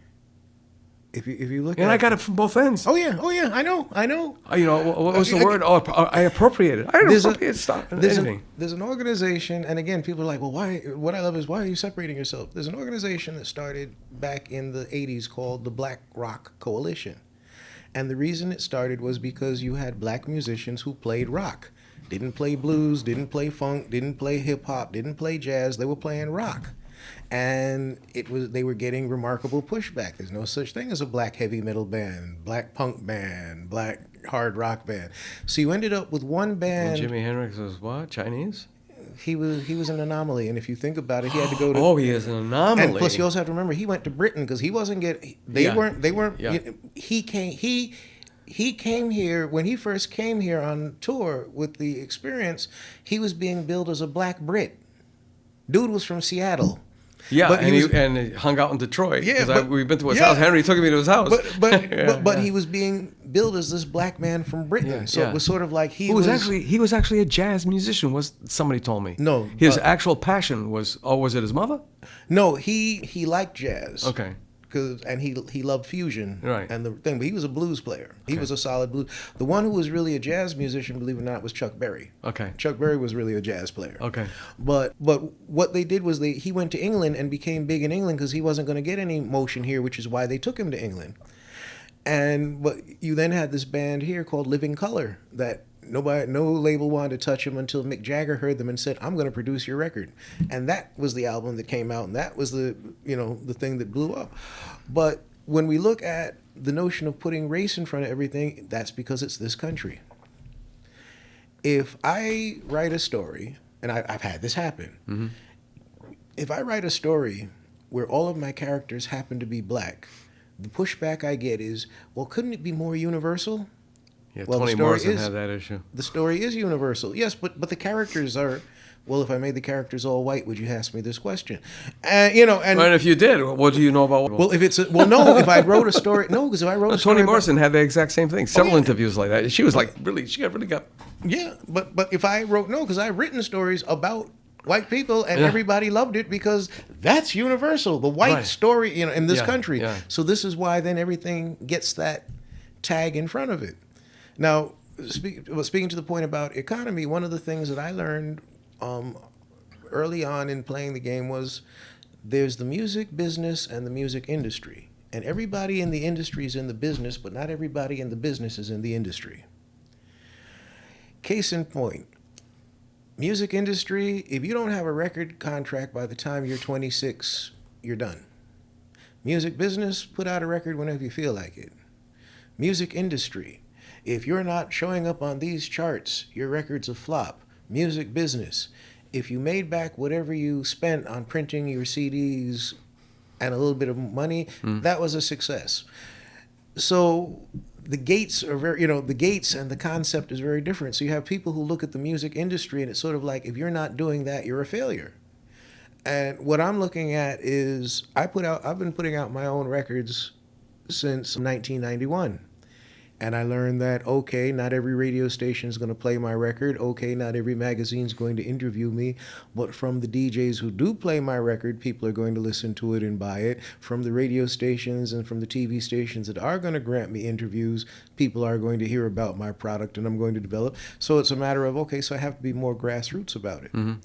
if you look And at I got it from both ends. oh yeah, I know. You know, what was the word? Oh, I appropriated. I didn't appropriate stuff. Anything. There's an organization, and again, people are like, well, why? What I love is, why are you separating yourself? There's an organization that started back in the 80s called the Black Rock Coalition. And the reason it started was because you had black musicians who played rock. Didn't play blues, didn't play funk, didn't play hip hop, didn't play jazz. They were playing rock. And they were getting remarkable pushback. There's no such thing as a black heavy metal band, black punk band, black hard rock band. So you ended up with one band. And Jimi Hendrix was what? Chinese? He was an anomaly, and if you think about it, he had to go to. Oh, he is an anomaly. And plus, you also have to remember he went to Britain because he wasn't getting. They weren't. Yeah. He came. He came here when he first came here on tour with the Experience. He was being billed as a black Brit. Dude was from Seattle. Yeah, but he hung out in Detroit. Yeah, we've been to his house. Henry took me to his house. But he was being billed as this black man from Britain. It was sort of like he was actually a jazz musician. Was somebody told me? No, his actual passion was. Oh, was it his mother? No, he liked jazz. Okay. And he loved fusion, right? And the thing, but he was a blues player. He was a solid blues. The one who was really a jazz musician, believe it or not, was Chuck Berry. Okay. Chuck Berry was really a jazz player. Okay. But what they did was he went to England and became big in England because he wasn't going to get any motion here, which is why they took him to England. But you then had this band here called Living Colour that no label wanted to touch him until Mick Jagger heard them and said, "I'm going to produce your record," and that was the album that came out, and that was the thing that blew up. But when we look at the notion of putting race in front of everything, that's because it's this country. If I write a story, and I've had this happen, mm-hmm. If I write a story where all of my characters happen to be black, the pushback I get is, well, couldn't it be more universal? Yeah, well, Toni Morrison had that issue. The story is universal, yes, but the characters are. Well, if I made the characters all white, would you ask me this question? And if you did, what do you know about? Well, if I wrote a story, because if I wrote a story, Toni Morrison had the exact same thing. Several interviews like that. She was like, she really got. Yeah, but if I wrote because I've written stories about white people and everybody loved it because that's universal, the white story, in this country. Yeah. So this is why then everything gets that tag in front of it. Now, speaking to the point about economy, one of the things that I learned early on in playing the game was there's the music business and the music industry. And everybody in the industry is in the business, but not everybody in the business is in the industry. Case in point, music industry, if you don't have a record contract by the time you're 26, you're done. Music business, put out a record whenever you feel like it. Music industry, if you're not showing up on these charts, your record's a flop. Music business, if you made back whatever you spent on printing your CDs and a little bit of money, that was a success. So the gates are the gates and the concept is very different. So you have people who look at the music industry and it's sort of like, if you're not doing that, you're a failure. And what I'm looking at is I've been putting out my own records since 1991. And I learned that, okay, not every radio station is going to play my record. Okay, not every magazine is going to interview me. But from the DJs who do play my record, people are going to listen to it and buy it. From the radio stations and from the TV stations that are going to grant me interviews, people are going to hear about my product and I'm going to develop. So it's a matter of, okay, so I have to be more grassroots about it. Mm-hmm.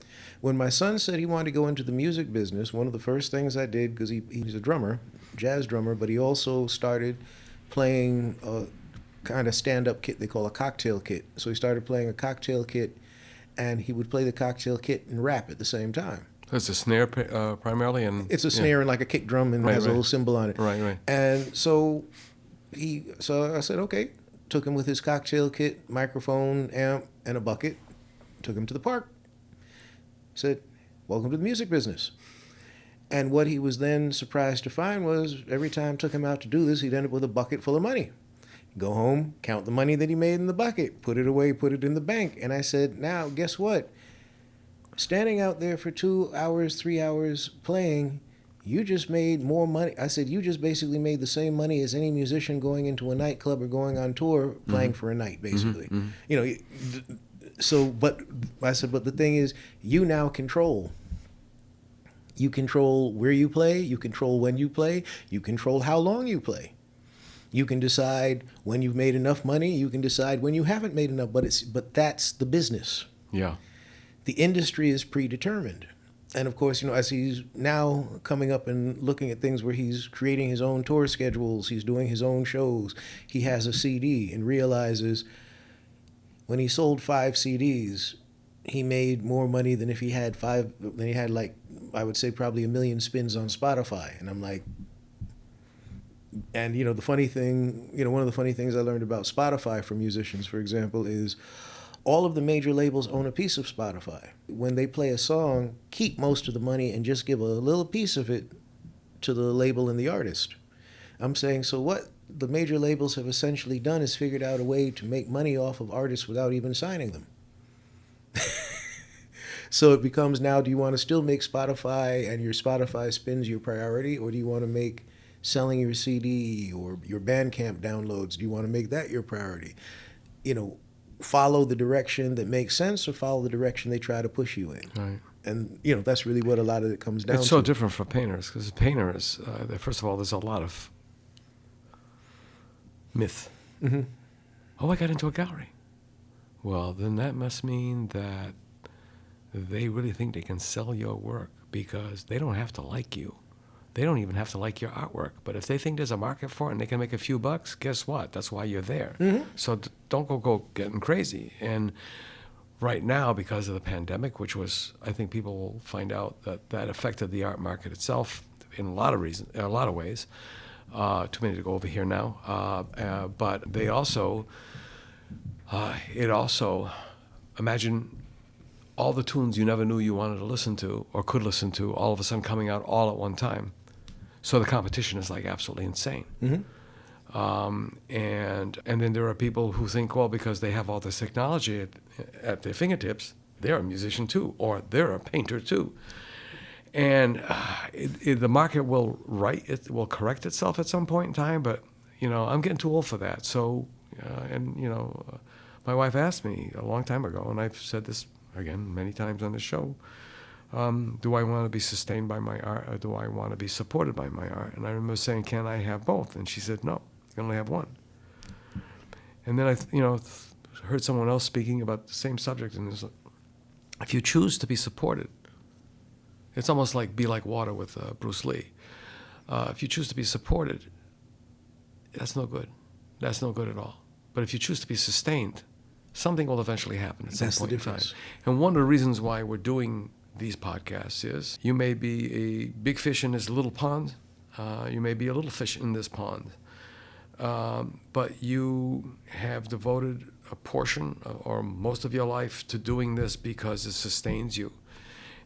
When my son said he wanted to go into the music business, one of the first things I did, because he's a drummer, jazz drummer, but he also started playing kind of stand-up kit they call a cocktail kit. So he started playing a cocktail kit, and he would play the cocktail kit and rap at the same time. So it's a snare primarily, and it's a snare and like a kick drum, and has a little cymbal on it. Right. And so I said, okay. Took him with his cocktail kit, microphone, amp, and a bucket. Took him to the park. Said, "Welcome to the music business." And what he was then surprised to find was every time I took him out to do this, he'd end up with a bucket full of money. Go home, count the money that he made in the bucket, put it away, put it in the bank. And I said, now, guess what? Standing out there for 2 hours, 3 hours playing, you just made more money. I said, you just basically made the same money as any musician going into a nightclub or going on tour playing for a night, basically. Mm-hmm. But I said, but the thing is, you now control. You control where you play, you control when you play, you control how long you play. You can decide when you've made enough money. You can decide when you haven't made enough. But that's the business. Yeah. The industry is predetermined. And of course, as he's now coming up and looking at things where he's creating his own tour schedules, he's doing his own shows, he has a CD and realizes when he sold 5 CDs, he made more money than if he had like, I would say probably 1 million spins on Spotify. And I'm like, and the funny thing, one of the funny things I learned about Spotify for musicians, for example, is all of the major labels own a piece of Spotify. When they play a song, keep most of the money and just give a little piece of it to the label and the artist. I'm saying, so what the major labels have essentially done is figured out a way to make money off of artists without even signing them. So it becomes now, do you want to still make Spotify and your Spotify spins your priority, or do you want to make selling your CD or your Bandcamp downloads, do you want to make that your priority? Follow the direction that makes sense or follow the direction they try to push you in. Right. And, that's really what a lot of it comes down to. It's so different for painters, because painters, first of all, there's a lot of myth. Mm-hmm. Oh, I got into a gallery. Well, then that must mean that they really think they can sell your work, because they don't have to like you. They don't even have to like your artwork. But if they think there's a market for it and they can make a few bucks, guess what? That's why you're there. Mm-hmm. So don't go getting crazy. And right now, because of the pandemic, which was, I think people will find out that affected the art market itself in a lot of ways. Too many to go over here now. But they also, imagine all the tunes you never knew you wanted to listen to or could listen to, all of a sudden coming out all at one time. So the competition is like absolutely insane. Mm-hmm. And then there are people who think, well, because they have all this technology at their fingertips, they're a musician too, or they're a painter too. And the market will correct itself at some point in time, but I'm getting too old for that. So, my wife asked me a long time ago, and I've said this again many times on the show, do I want to be sustained by my art, or do I want to be supported by my art? And I remember saying, can I have both? And she said, no, you can only have one. And then I heard someone else speaking about the same subject, and it's like, if you choose to be supported, it's almost like Be Like Water with Bruce Lee. If you choose to be supported, that's no good. That's no good at all. But if you choose to be sustained, something will eventually happen at some point in time. And one of the reasons why we're doing these podcasts is you may be a big fish in this little pond. You may be a little fish in this pond. But you have devoted a portion or most of your life to doing this because it sustains you.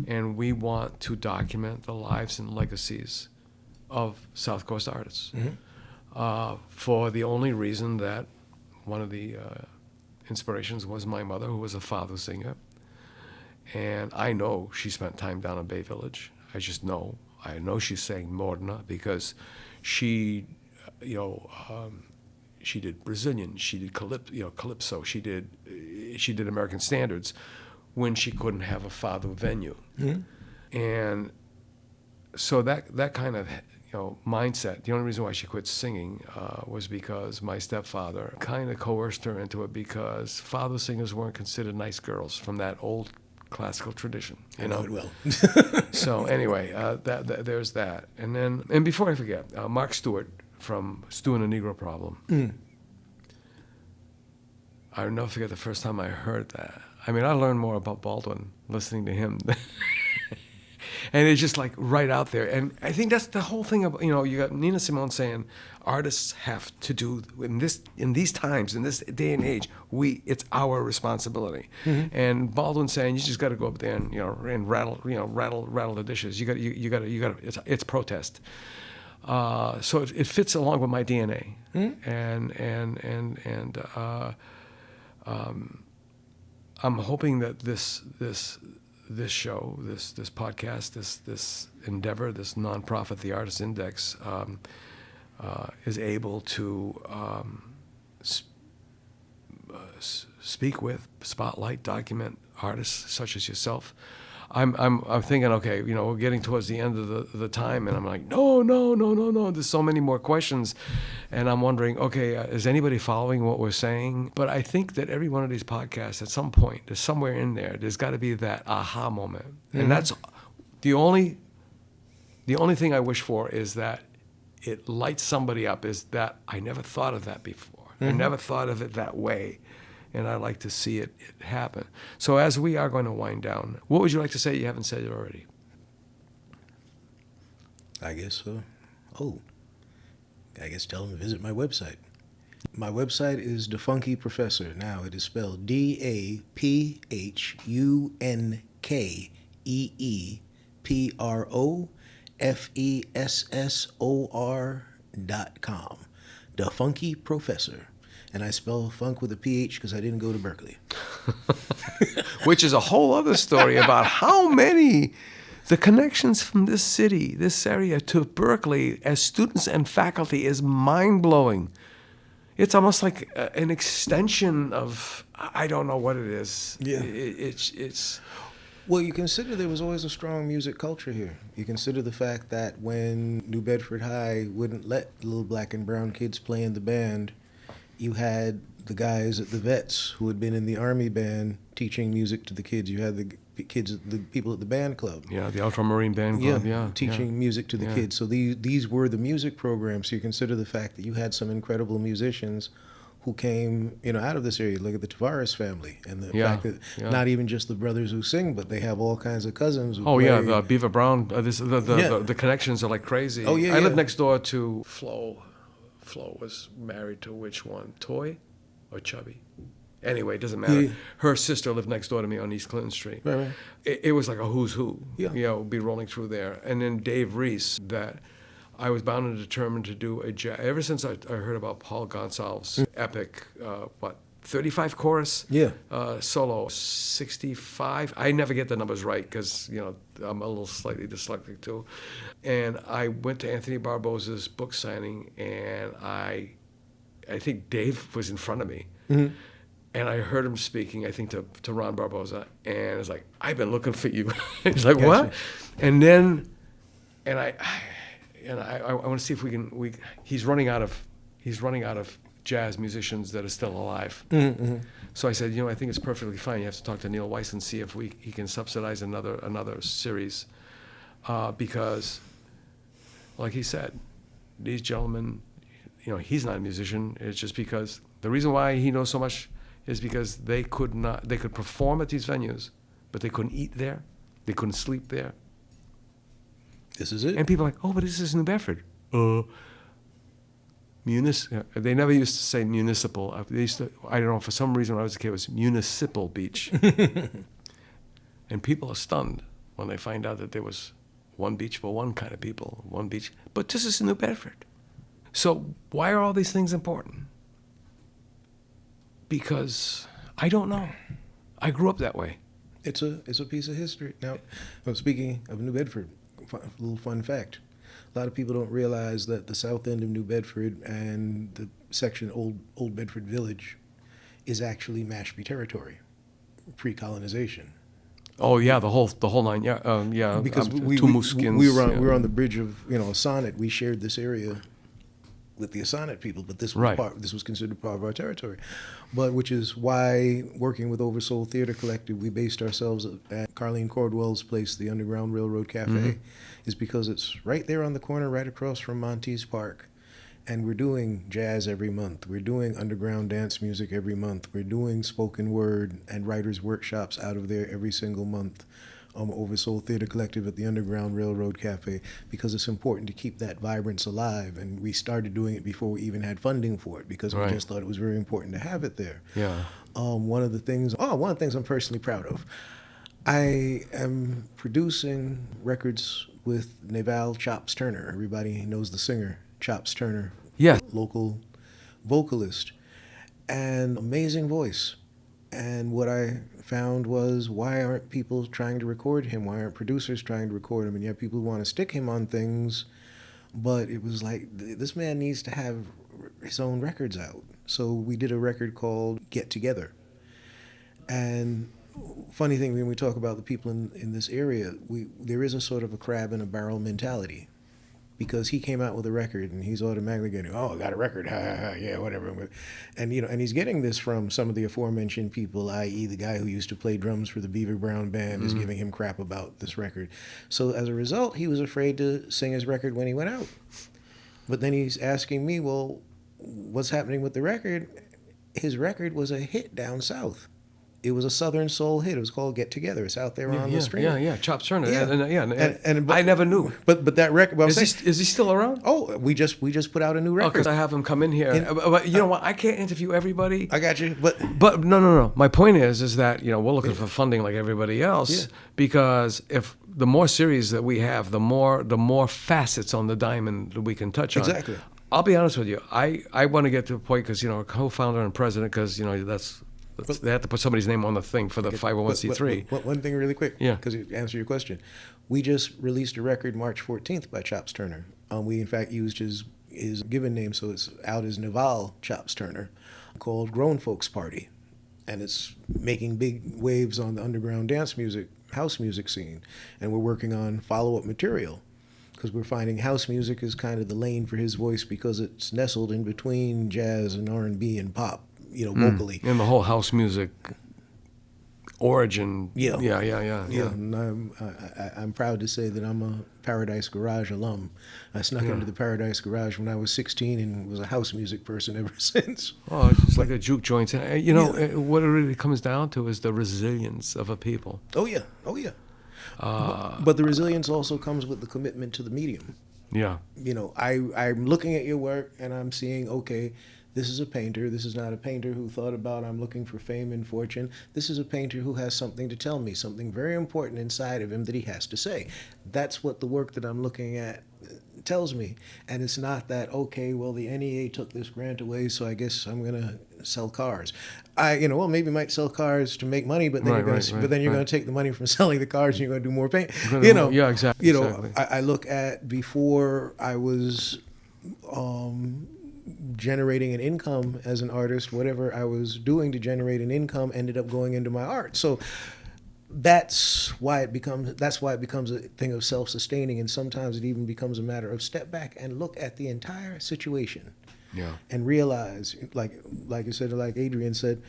And we want to document the lives and legacies of South Coast artists, for the only reason that one of the inspirations was my mother, who was a fado singer. And I know she spent time down in Bay Village. I just know. I know she sang Morna because she, she did Brazilian, she did calypso, she did American standards when she couldn't have a fado venue. Mm-hmm. And so that kind of mindset, the only reason why she quit singing was because my stepfather kind of coerced her into it, because fado singers weren't considered nice girls from that old classical tradition. I know it well. So anyway, there's that. And before I forget, Mark Stewart from Stu and the Negro Problem. Mm. I'll never forget the first time I heard that. I mean, I learned more about Baldwin listening to him. And it's just like right out there. And I think that's the whole thing about, you got Nina Simone saying artists have to do in these times, in this day and age, it's our responsibility. Mm-hmm. And Baldwin saying you just got to go up there and and rattle the dishes. You got to it's protest. So it fits along with my DNA. Mm-hmm. And I'm hoping that this show, this podcast, this endeavor, this nonprofit, the Artist Index, is able to speak with, spotlight, document artists such as yourself. I'm thinking, okay, we're getting towards the end of the time, and I'm like, no. There's so many more questions, and I'm wondering, okay, is anybody following what we're saying? But I think that every one of these podcasts, at some point, there's somewhere in there's got to be that aha moment, and that's the only thing I wish for is that it lights somebody up. Is that I never thought of that before. I never thought of it that way. And I like to see it happen. So as we are going to wind down, what would you like to say you haven't said it already? I guess tell them to visit my website. My website is DaPhunkee Professor. Now it is spelled DaPhunkee Professor.com. DaPhunkee Professor. And I spell funk with a PH because I didn't go to Berkeley. Which is a whole other story about how many, the connections from this city, this area to Berkeley as students and faculty is mind-blowing. It's almost like an extension of, I don't know what it is. Yeah. It's Well, you consider there was always a strong music culture here. You consider the fact that when New Bedford High wouldn't let little black and brown kids play in the band, you had the guys at the Vets who had been in the Army band teaching music to the kids. You had the people at the band club. Yeah, the Ultramarine Band Club, teaching music to the kids. So these were the music programs. So you consider the fact that you had some incredible musicians who came, out of this area. Look at the Tavares family, and the fact that not even just the brothers who sing, but they have all kinds of cousins who play. The Beaver Brown. The connections are like crazy. Oh, yeah, I live next door to Flo. Flo was married to which one? Toy or Chubby? Anyway, it doesn't matter. Yeah. Her sister lived next door to me on East Clinton Street. Right. It was like a who's who. Yeah. Be rolling through there. And then Dave Reese, that I was bound and determined to do a jazz. Ever since I heard about Paul Gonsalves' epic, 35 chorus solo, 65. I never get the numbers right because, I'm a little slightly dyslexic too. And I went to Anthony Barbosa's book signing, and I think Dave was in front of me. Mm-hmm. And I heard him speaking, I think, to Ron Barbosa. And it's like, I've been looking for you. He's like, what? And then, I want to see if we can. He's running out of jazz musicians that are still alive. Mm-hmm. So I said, I think it's perfectly fine. You have to talk to Neil Weiss and see if he can subsidize another series, because, like he said, these gentlemen, he's not a musician. It's just because the reason why he knows so much is because they could perform at these venues, but they couldn't eat there, they couldn't sleep there. This is it. And people are like, oh, but this is New Bedford. They never used to say municipal. They used to, I don't know, for some reason when I was a kid, it was municipal beach. And people are stunned when they find out that there was one beach for one kind of people, one beach. But this is New Bedford. So why are all these things important? Because I don't know. I grew up that way. It's a piece of history. Now, speaking of New Bedford, a little fun fact. A lot of people don't realize that the south end of New Bedford and the section Old Bedford Village is actually Mashpee territory, pre-colonization. Oh yeah, the whole nine. Yeah, because we were on the bridge of Sonnet. We shared this area with the Sonnet people, but this was this was considered part of our territory. But which is why, working with Oversoul Theater Collective, we based ourselves at Carlene Cordwell's place, the Underground Railroad Cafe, is because it's right there on the corner, right across from Montes Park. And we're doing jazz every month. We're doing underground dance music every month. We're doing spoken word and writers' workshops out of there every single month. Oversoul Theater Collective at the Underground Railroad Cafe, because it's important to keep that vibrance alive. And we started doing it before we even had funding for it, because we just thought it was very important to have it there. Yeah. One of the things I'm personally proud of, I am producing records with Neval Chops Turner. Everybody knows the singer, Chops Turner. Yeah. Local vocalist, and amazing voice. And what I found was, why aren't people trying to record him? Why aren't producers trying to record him? And you have people who want to stick him on things, but it was like, this man needs to have his own records out. So we did a record called Get Together. And funny thing when we talk about the people in this area, there is a sort of a crab in a barrel mentality. Because he came out with a record and he's automatically getting, oh, I got a record, ha, ha, ha, yeah, whatever. And and he's getting this from some of the aforementioned people, i.e. the guy who used to play drums for the Beaver Brown Band is giving him crap about this record. So as a result, he was afraid to sing his record when he went out. But then he's asking me, well, what's happening with the record? His record was a hit down south. It was a Southern soul hit. It was called "Get Together." It's out there on the stream. Yeah. Chops Turner. Yeah. And I never knew. But that record. Well, is he still around? Oh, we just put out a new record. Because I have him come in here. But you know what? I can't interview everybody. I got you. But no. My point is that we're looking for funding like everybody else. Because if the more series that we have, the more facets on the diamond that we can touch on. Exactly. I'll be honest with you. I want to get to a point because co-founder and president because they have to put somebody's name on the thing for the 501c3. But one thing really quick, Yeah. because you answer your question. We just released a record March 14th by Chops Turner. We, in fact, used his given name, so it's out as Naval Chops Turner, called Grown Folks Party. And it's making big waves on the underground dance music, house music scene. And we're working on follow-up material because we're finding house music is kind of the lane for his voice because it's nestled in between jazz and R&B and pop. Vocally. And the whole house music origin. Yeah. And I'm proud to say that I'm a Paradise Garage alum. I snuck into the Paradise Garage when I was 16 and was a house music person ever since. Oh, it's just like a juke joint. What it really comes down to is the resilience of a people. Oh, yeah. But the resilience also comes with the commitment to the medium. Yeah. I'm looking at your work and I'm seeing, okay, this is a painter. This is not a painter who thought about, I'm looking for fame and fortune. This is a painter who has something to tell me, something very important inside of him that he has to say. That's what the work that I'm looking at tells me. And it's not that, okay, well, the NEA took this grant away, so I guess I'm going to sell cars. Maybe might sell cars to make money, but then you're going to take the money from selling the cars and you're going to do more paint. Yeah, exactly. I look at before I was generating an income as an artist, whatever I was doing to generate an income ended up going into my art. So that's why it becomes a thing of self-sustaining, and sometimes it even becomes a matter of step back and look at the entire situation. Yeah. And realize, like you said, like Adrian said,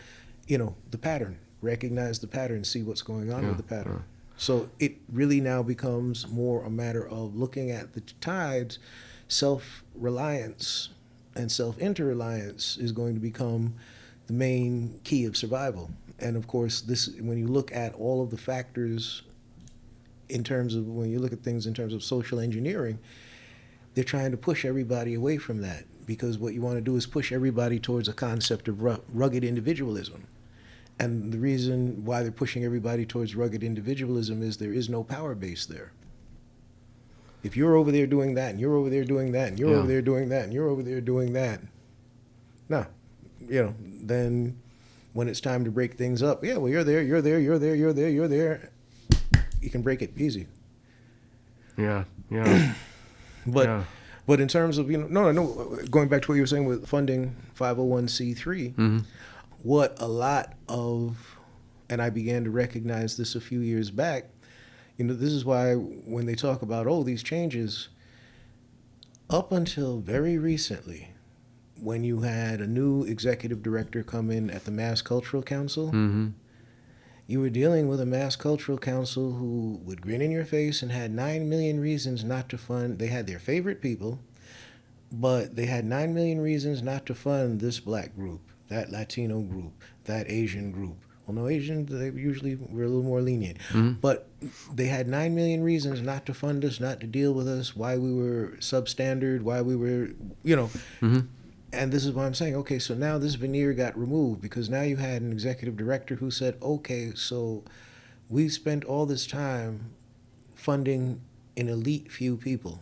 the pattern. Recognize the pattern, see what's going on with the pattern. So it really now becomes more a matter of looking at the tides. Self-reliance and self-interreliance is going to become the main key of survival. And of course, when you look at all of the factors when you look at things in terms of social engineering, they're trying to push everybody away from that, because what you want to do is push everybody towards a concept of rugged individualism. And the reason why they're pushing everybody towards rugged individualism is there is no power base there. If you're over there doing that, and you're over there doing that, and you're over there doing that, and you're over there doing that, then when it's time to break things up, you're there, you're there, you're there, you're there, you're there. You can break it easy. Yeah. But in terms of, going back to what you were saying with funding 501c3, what a lot of, and I began to recognize this a few years back, this is why when they talk about, these changes, up until very recently, when you had a new executive director come in at the Mass Cultural Council, you were dealing with a Mass Cultural Council who would grin in your face and had 9 million reasons not to fund. They had their favorite people, but they had 9 million reasons not to fund this black group, that Latino group, that Asian group. Well, no, Asians, they usually were a little more lenient. But they had 9 million reasons not to fund us, not to deal with us, why we were substandard, why we were, And this is why I'm saying, okay, so now this veneer got removed, because now you had an executive director who said, okay, so we spent all this time funding an elite few people.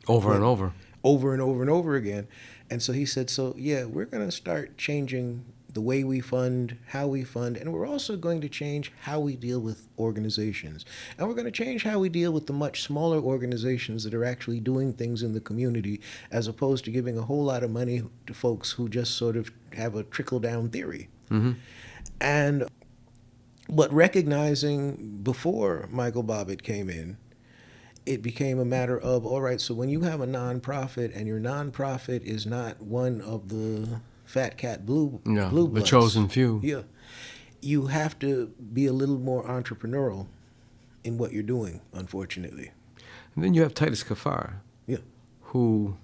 Over and over. Over and over and over again. And so he said, we're going to start changing the way we fund, how we fund, and we're also going to change how we deal with organizations. And we're going to change how we deal with the much smaller organizations that are actually doing things in the community, as opposed to giving a whole lot of money to folks who just sort of have a trickle-down theory. And But recognizing before Michael Bobbitt came in, it became a matter of, all right, so when you have a nonprofit and your nonprofit is not one of the fat cat blue the bloods, chosen few. yeah, you have to be a little more entrepreneurial in what you're doing, unfortunately. And then you have Titus Kaphar, Yeah. who,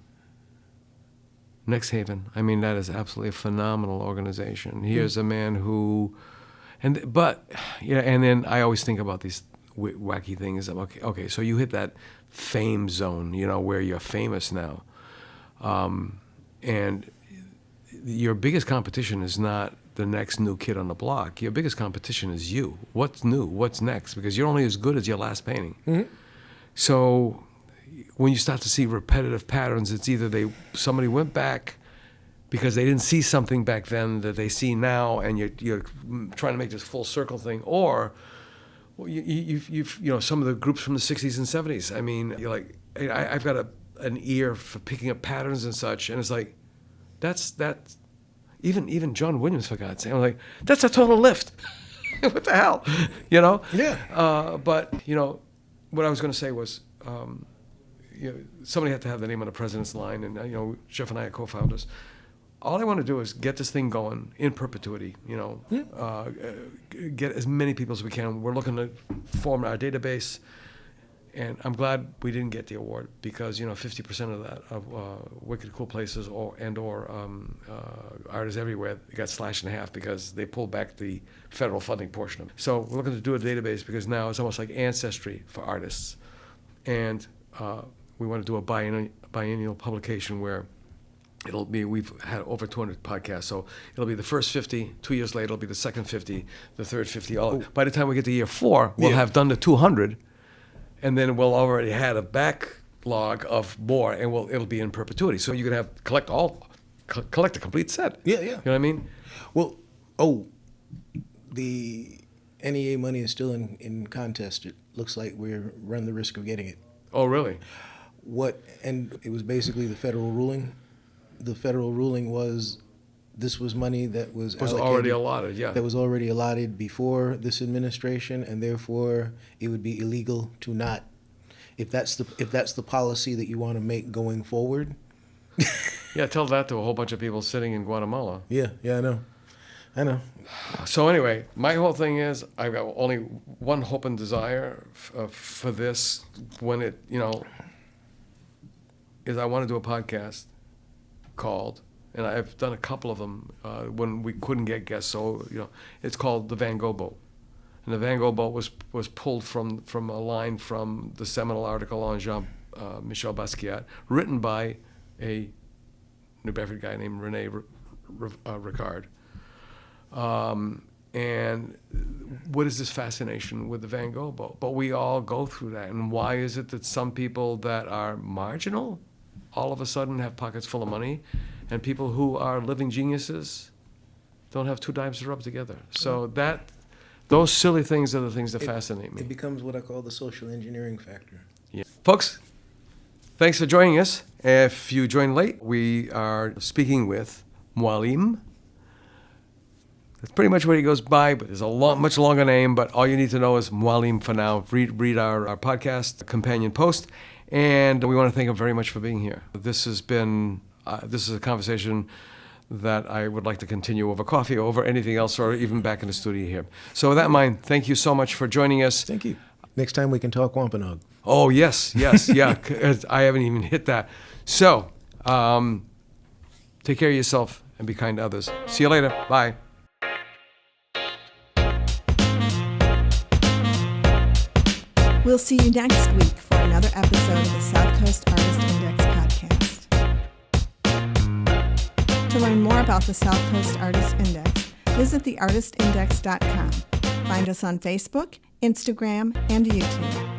Next Haven, I mean, that is absolutely a phenomenal organization. Here's a man who, and then I always think about these wacky things. I'm okay, so you hit that fame zone, where you're famous now. And your biggest competition is not the next new kid on the block. Your biggest competition is you. What's new? What's next? Because you're only as good as your last painting. Mm-hmm. So when you start to see repetitive patterns, it's either somebody went back because they didn't see something back then that they see now, and you're trying to make this full circle thing, or you've some of the groups from the 60s and 70s. I mean, you're like, I've got an ear for picking up patterns and such, and it's like, that's even John Williams, for God's sake. I'm like, that's a total lift. What the hell, Yeah. But what I was going to say was, somebody had to have the name on the president's line, and Jeff and I are co-founders. All I want to do is get this thing going in perpetuity. Get as many people as we can. We're looking to form our database, and I'm glad we didn't get the award, because 50% of that of Wicked Cool Places or Artists Everywhere got slashed in half because they pulled back the federal funding portion of it. So we're looking to do a database, because now it's almost like Ancestry for artists, and we want to do a biennial publication where we've had over 200 podcasts, so it'll be the first 50. 2 years later, it'll be the second 50, the third 50. By the time we get to year 4, we'll have done the 200, and then we'll already had a backlog of more, and it'll be in perpetuity. So you can collect a complete set. Yeah. You know what I mean? Well, the NEA money is still in contest. It looks like we're run the risk of getting it. Oh, really? And it was basically the federal ruling. The federal ruling was this was money that was already allotted, yeah. That was already allotted before this administration, and therefore it would be illegal to not. If that's the policy that you want to make going forward. Yeah, tell that to a whole bunch of people sitting in Guatemala. Yeah, I know. So anyway, my whole thing is I've got only one hope and desire for this when it, is I want to do a podcast called, and I've done a couple of them when we couldn't get guests, so it's called The Van Gogh Boat. And the Van Gogh Boat was pulled from a line from the seminal article on Jean-Michel Basquiat, written by a New Bedford guy named Rene Ricard. And what is this fascination with the Van Gogh Boat? But we all go through that. And why is it that some people that are marginal all of a sudden have pockets full of money, and people who are living geniuses don't have two dimes to rub together? So those silly things are the things that fascinate me. It becomes what I call the social engineering factor. Yeah. Folks, thanks for joining us. If you joined late, we are speaking with Mwalim. That's pretty much what he goes by, but there's a much longer name, but all you need to know is Mwalim for now. Read our podcast companion post, and we want to thank him very much for being here. This is a conversation that I would like to continue over coffee, over anything else, or even back in the studio here. So with that in mind, thank you so much for joining us. Thank you. Next time we can talk Wampanoag. Oh, yes, yeah. I haven't even hit that. So, take care of yourself and be kind to others. See you later. Bye. We'll see you next week for another episode of the South Coast Artist Index podcast. To learn more about the South Coast Artist Index, visit theartistindex.com. Find us on Facebook, Instagram, and YouTube.